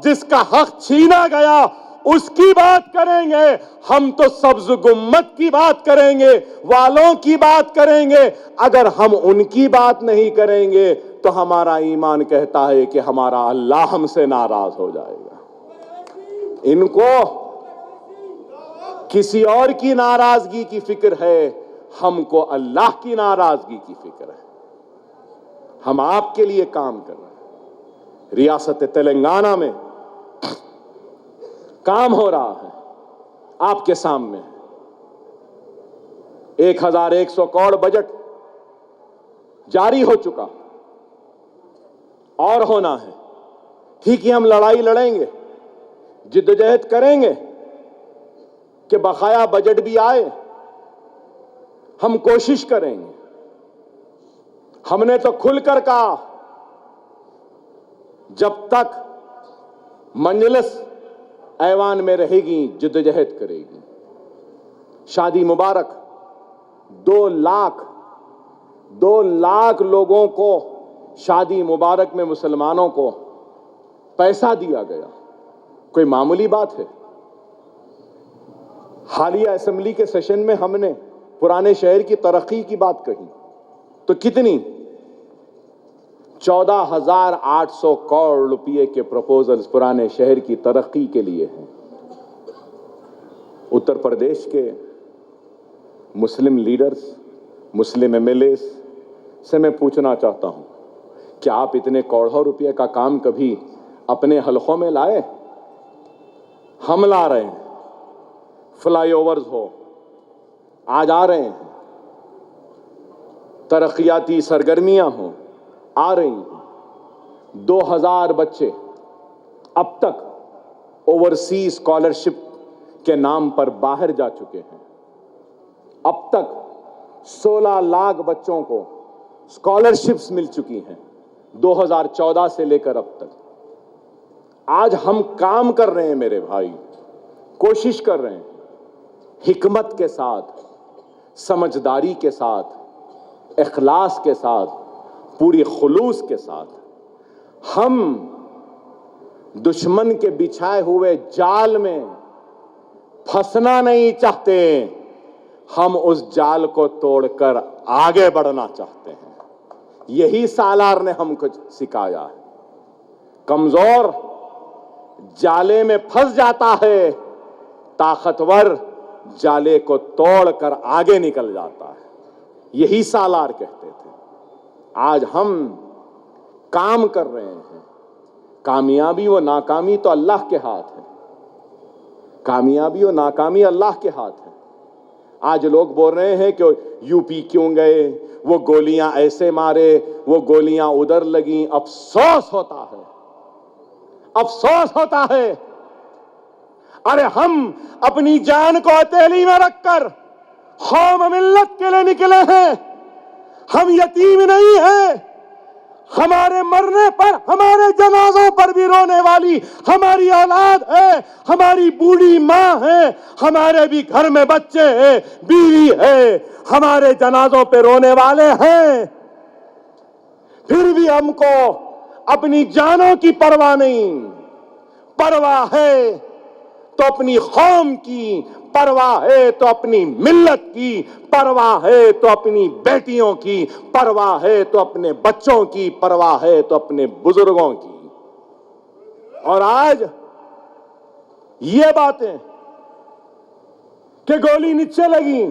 جس کا حق چھینا گیا اس کی بات کریں گے، ہم تو سبز گنبد کی بات کریں گے، والوں کی بات کریں گے۔ اگر ہم ان کی بات نہیں کریں گے تو ہمارا ایمان کہتا ہے کہ ہمارا اللہ ہم سے ناراض ہو جائے گا۔ ان کو کسی اور کی ناراضگی کی فکر ہے، ہم کو اللہ کی ناراضگی کی فکر ہے۔ ہم آپ کے لیے کام کر رہے ہیں۔ ریاست تلنگانہ میں کام ہو رہا ہے، آپ کے سامنے 1100 کروڑ بجٹ جاری ہو چکا اور ہونا ہے۔ ٹھیک ہے، ہم لڑائی لڑیں گے، جدوجہد کریں گے، کہ بقایا بجٹ بھی آئے، ہم کوشش کریں گے۔ ہم نے تو کھل کر کہا جب تک مجلس ایوان میں رہے گی جدوجہد کرے گی۔ شادی مبارک 2 لاکھ لوگوں کو شادی مبارک میں مسلمانوں کو پیسہ دیا گیا، کوئی معمولی بات ہے؟ حالیہ اسمبلی کے سیشن میں ہم نے پرانے شہر کی ترقی کی بات کہی تو کتنی 14,800 کروڑ روپے کے پروپوزلز پرانے شہر کی ترقی کے لیے ہیں۔ اتر پردیش کے مسلم لیڈرز، مسلم MLAs سے میں پوچھنا چاہتا ہوں کہ آپ اتنے کروڑوں روپے کا کام کبھی اپنے حلقوں میں لائے؟ ہم لا رہے ہیں، فلائی اوورز ہو آج آ رہے ہیں، ترقیاتی سرگرمیاں ہوں آ رہی ہیں۔ 2000 بچے اب تک اوورسیز اسکالرشپ کے نام پر باہر جا چکے ہیں۔ اب تک 16 لاکھ بچوں کو اسکالرشپس مل چکی ہیں 2014 سے لے کر اب تک۔ آج ہم کام کر رہے ہیں میرے بھائی، کوشش کر رہے ہیں حکمت کے ساتھ، سمجھداری کے ساتھ، اخلاص کے ساتھ، پوری خلوص کے ساتھ۔ ہم دشمن کے بچھائے ہوئے جال میں پھنسنا نہیں چاہتے، ہم اس جال کو توڑ کر آگے بڑھنا چاہتے ہیں۔ یہی سالار نے ہم کو سکھایا ہے۔ کمزور جالے میں پھنس جاتا ہے، طاقتور جالے کو توڑ کر آگے نکل جاتا ہے، یہی سالار کہتے تھے۔ آج ہم کام کر رہے ہیں، کامیابی و ناکامی تو اللہ کے ہاتھ ہے، کامیابی و ناکامی اللہ کے ہاتھ ہے۔ آج لوگ بول رہے ہیں کہ یو پی کیوں گئے، وہ گولیاں ایسے مارے، وہ گولیاں ادھر لگیں۔ افسوس ہوتا ہے، افسوس ہوتا ہے۔ ارے ہم اپنی جان کو ہتھیلی میں رکھ کر قوم ملت کے لیے نکلے ہیں، ہم یتیم نہیں ہیں۔ ہمارے مرنے پر، ہمارے جنازوں پر بھی رونے والی ہماری اولاد ہے، ہماری بوڑھی ماں ہے، ہمارے بھی گھر میں بچے ہیں، بیوی ہے، ہمارے جنازوں پہ رونے والے ہیں۔ پھر بھی ہم کو اپنی جانوں کی پرواہ نہیں، پرواہ ہے تو اپنی قوم کی، پرواہ ہے تو اپنی ملت کی، پرواہ ہے تو اپنی بیٹیوں کی، پرواہ ہے تو اپنے بچوں کی، پرواہ ہے تو اپنے بزرگوں کی۔ اور آج یہ باتیں کہ گولی نیچے لگی،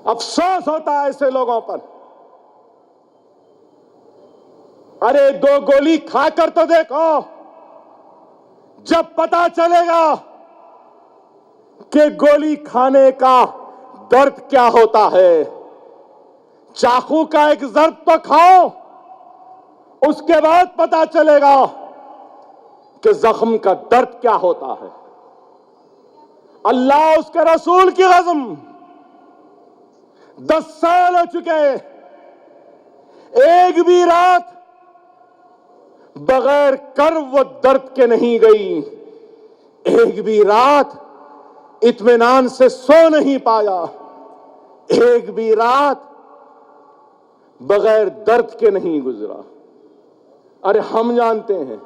افسوس ہوتا ہے ایسے لوگوں پر۔ ارے 2 گولی کھا کر تو دیکھو، جب پتا چلے گا کہ گولی کھانے کا درد کیا ہوتا ہے۔ چاقو کا ایک ضرب تو کھاؤ، اس کے بعد پتا چلے گا کہ زخم کا درد کیا ہوتا ہے۔ اللہ اس کے رسول کی قسم 10 سال ہو چکے، ایک بھی رات بغیر کرب و درد کے نہیں گئی، ایک بھی رات اطمینان سے سو نہیں پایا، ایک بھی رات بغیر درد کے نہیں گزرا۔ ارے ہم جانتے ہیں،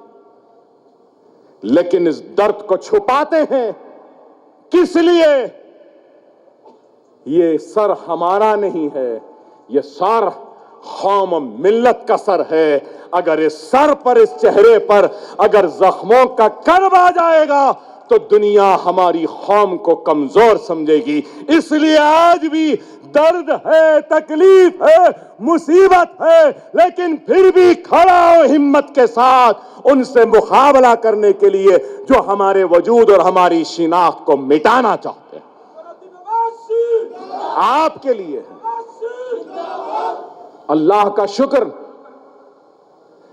لیکن اس درد کو چھپاتے ہیں، کس لیے؟ یہ سر ہمارا نہیں ہے، یہ سر قوم ملت کا سر ہے۔ اگر اس سر پر، اس چہرے پر اگر زخموں کا کرب آ جائے گا تو دنیا ہماری قوم کو کمزور سمجھے گی۔ اس لیے آج بھی درد ہے، تکلیف ہے، مصیبت ہے، لیکن پھر بھی کھڑا ہو ہمت کے ساتھ ان سے مقابلہ کرنے کے لیے جو ہمارے وجود اور ہماری شناخت کو مٹانا چاہتے ہیں۔ آپ کے لیے ہے۔ اللہ کا شکر،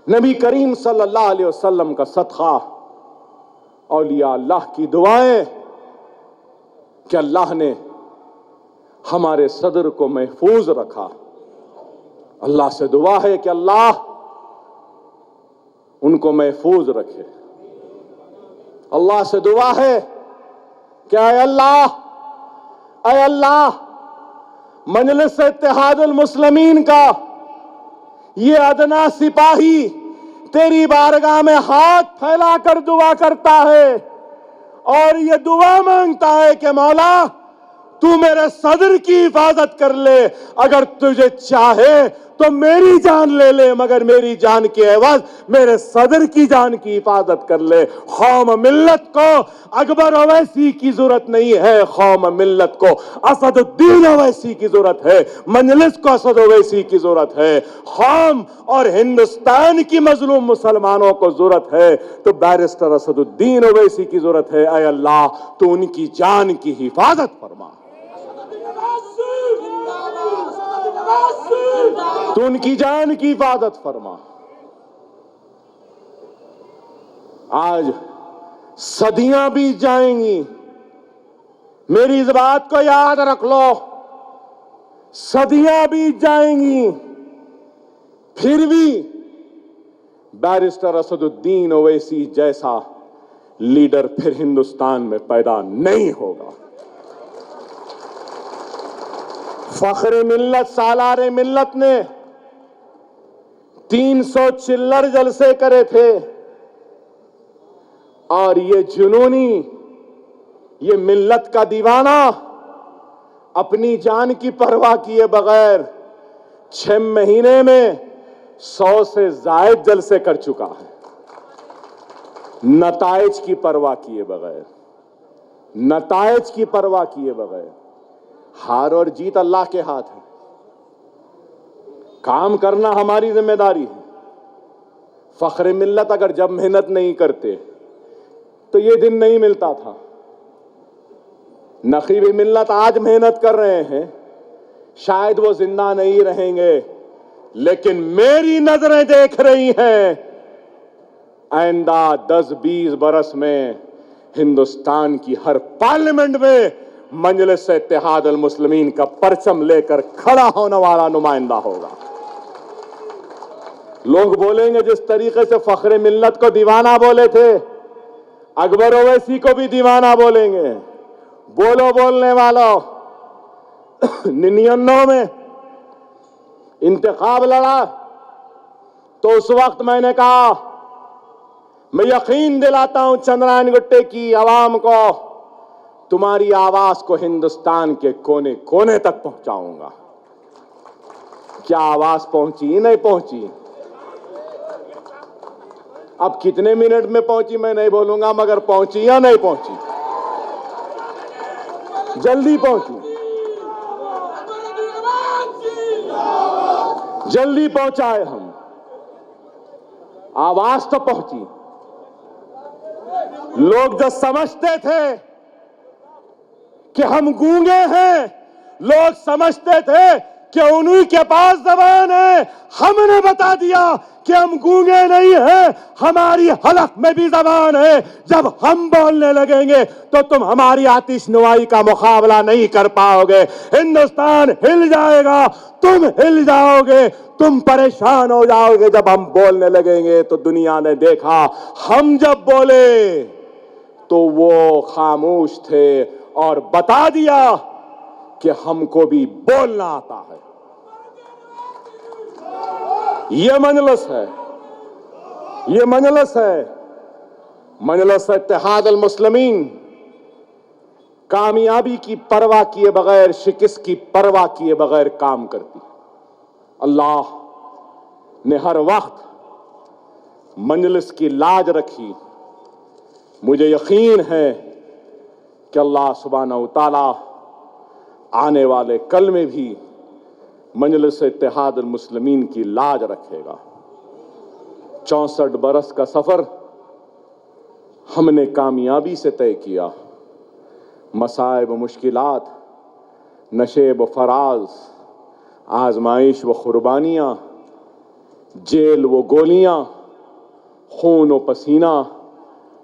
نبی کریم صلی اللہ علیہ وسلم کا صدقہ اولیاء اللہ کی دعائیں کہ اللہ نے ہمارے صدر کو محفوظ رکھا. اللہ سے دعا ہے کہ اللہ ان کو محفوظ رکھے. اللہ سے دعا ہے کہ اے اللہ مجلس اتحاد المسلمین کا یہ ادنا سپاہی تیری بارگاہ میں ہاتھ پھیلا کر دعا کرتا ہے اور یہ دعا مانگتا ہے کہ مولا تو میرے صدر کی حفاظت کر لے. اگر تجھے چاہے تو میری جان لے لے مگر میری جان کے عوض میرے صدر کی جان کی حفاظت کر لے. قوم ملت کو اکبر اویسی کی ضرورت نہیں ہے, قوم ملت کو اسد الدین اویسی کی ضرورت ہے, مجلس کو اسد اویسی کی ضرورت ہے, قوم اور ہندوستان کی مظلوم مسلمانوں کو ضرورت ہے تو بیرسٹر اسد الدین اویسی کی ضرورت ہے. اے اللہ تو ان کی جان کی حفاظت فرما, تو ان کی جان کی حفاظت فرما. آج صدیاں بیت جائیں گی, میری اس بات کو یاد رکھ لو, صدیاں بیت جائیں گی, پھر بھی بیرسٹر اسد الدین اویسی جیسا لیڈر پھر ہندوستان میں پیدا نہیں ہوگا. فخر ملت سالار ملت نے 300 چلر جلسے کرے تھے اور یہ جنونی, یہ ملت کا دیوانہ اپنی جان کی پرواہ کیے بغیر 6 مہینے میں 100 سے زائد جلسے کر چکا ہے, نتائج کی پرواہ کیے بغیر, نتائج کی پرواہ کیے بغیر. ہار اور جیت اللہ کے ہاتھ ہے, کام کرنا ہماری ذمہ داری ہے. فخر ملت اگر جب محنت نہیں کرتے تو یہ دن نہیں ملتا تھا. نقیب ملت آج محنت کر رہے ہیں, شاید وہ زندہ نہیں رہیں گے لیکن میری نظریں دیکھ رہی ہیں آئندہ 10-20 برس میں ہندوستان کی ہر پارلیمنٹ میں مجلس اتحاد المسلمین کا پرچم لے کر کھڑا ہونے والا نمائندہ ہوگا. لوگ بولیں گے جس طریقے سے فخر ملت کو دیوانہ بولے تھے اکبر اویسی کو بھی دیوانہ بولیں گے. بولو بولنے والوں, 99 میں انتخاب لڑا تو اس وقت میں نے کہا میں یقین دلاتا ہوں چندرائن گٹے کی عوام کو تمہاری آواز کو ہندوستان کے کونے کونے تک پہنچاؤں گا. کیا آواز پہنچی؟ نہیں پہنچی. اب کتنے منٹ میں پہنچی میں نہیں بولوں گا مگر پہنچی یا نہیں پہنچی؟ جلدی پہنچی, جلدی پہنچائے ہم, آواز تو پہنچی. لوگ جو سمجھتے تھے کہ ہم گونگے ہیں, لوگ سمجھتے تھے کہ انہی کے پاس زبان ہے, ہم نے بتا دیا کہ ہم گونگے نہیں ہیں, ہماری حلق میں بھی زبان ہے. جب ہم بولنے لگیں گے تو تم ہماری آتش نوائی کا مقابلہ نہیں کر پاؤ گے. ہندوستان ہل جائے گا, تم ہل جاؤ گے, تم پریشان ہو جاؤ گے. جب ہم بولنے لگیں گے تو دنیا نے دیکھا ہم جب بولے تو وہ خاموش تھے اور بتا دیا کہ ہم کو بھی بولنا آتا ہے. یہ مجلس ہے, یہ مجلس ہے, مجلس اتحاد المسلمین کامیابی کی پرواہ کیے بغیر, شکست کی پرواہ کیے بغیر کام کرتی. اللہ نے ہر وقت مجلس کی لاج رکھی. مجھے یقین ہے کہ اللہ سبحانہ و تعالی آنے والے کل میں بھی مجلس اتحاد المسلمین کی لاج رکھے گا. 64 برس کا سفر ہم نے کامیابی سے طے کیا. مصائب و مشکلات, نشیب و فراز, آزمائش و قربانیاں, جیل و گولیاں, خون و پسینہ,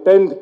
10th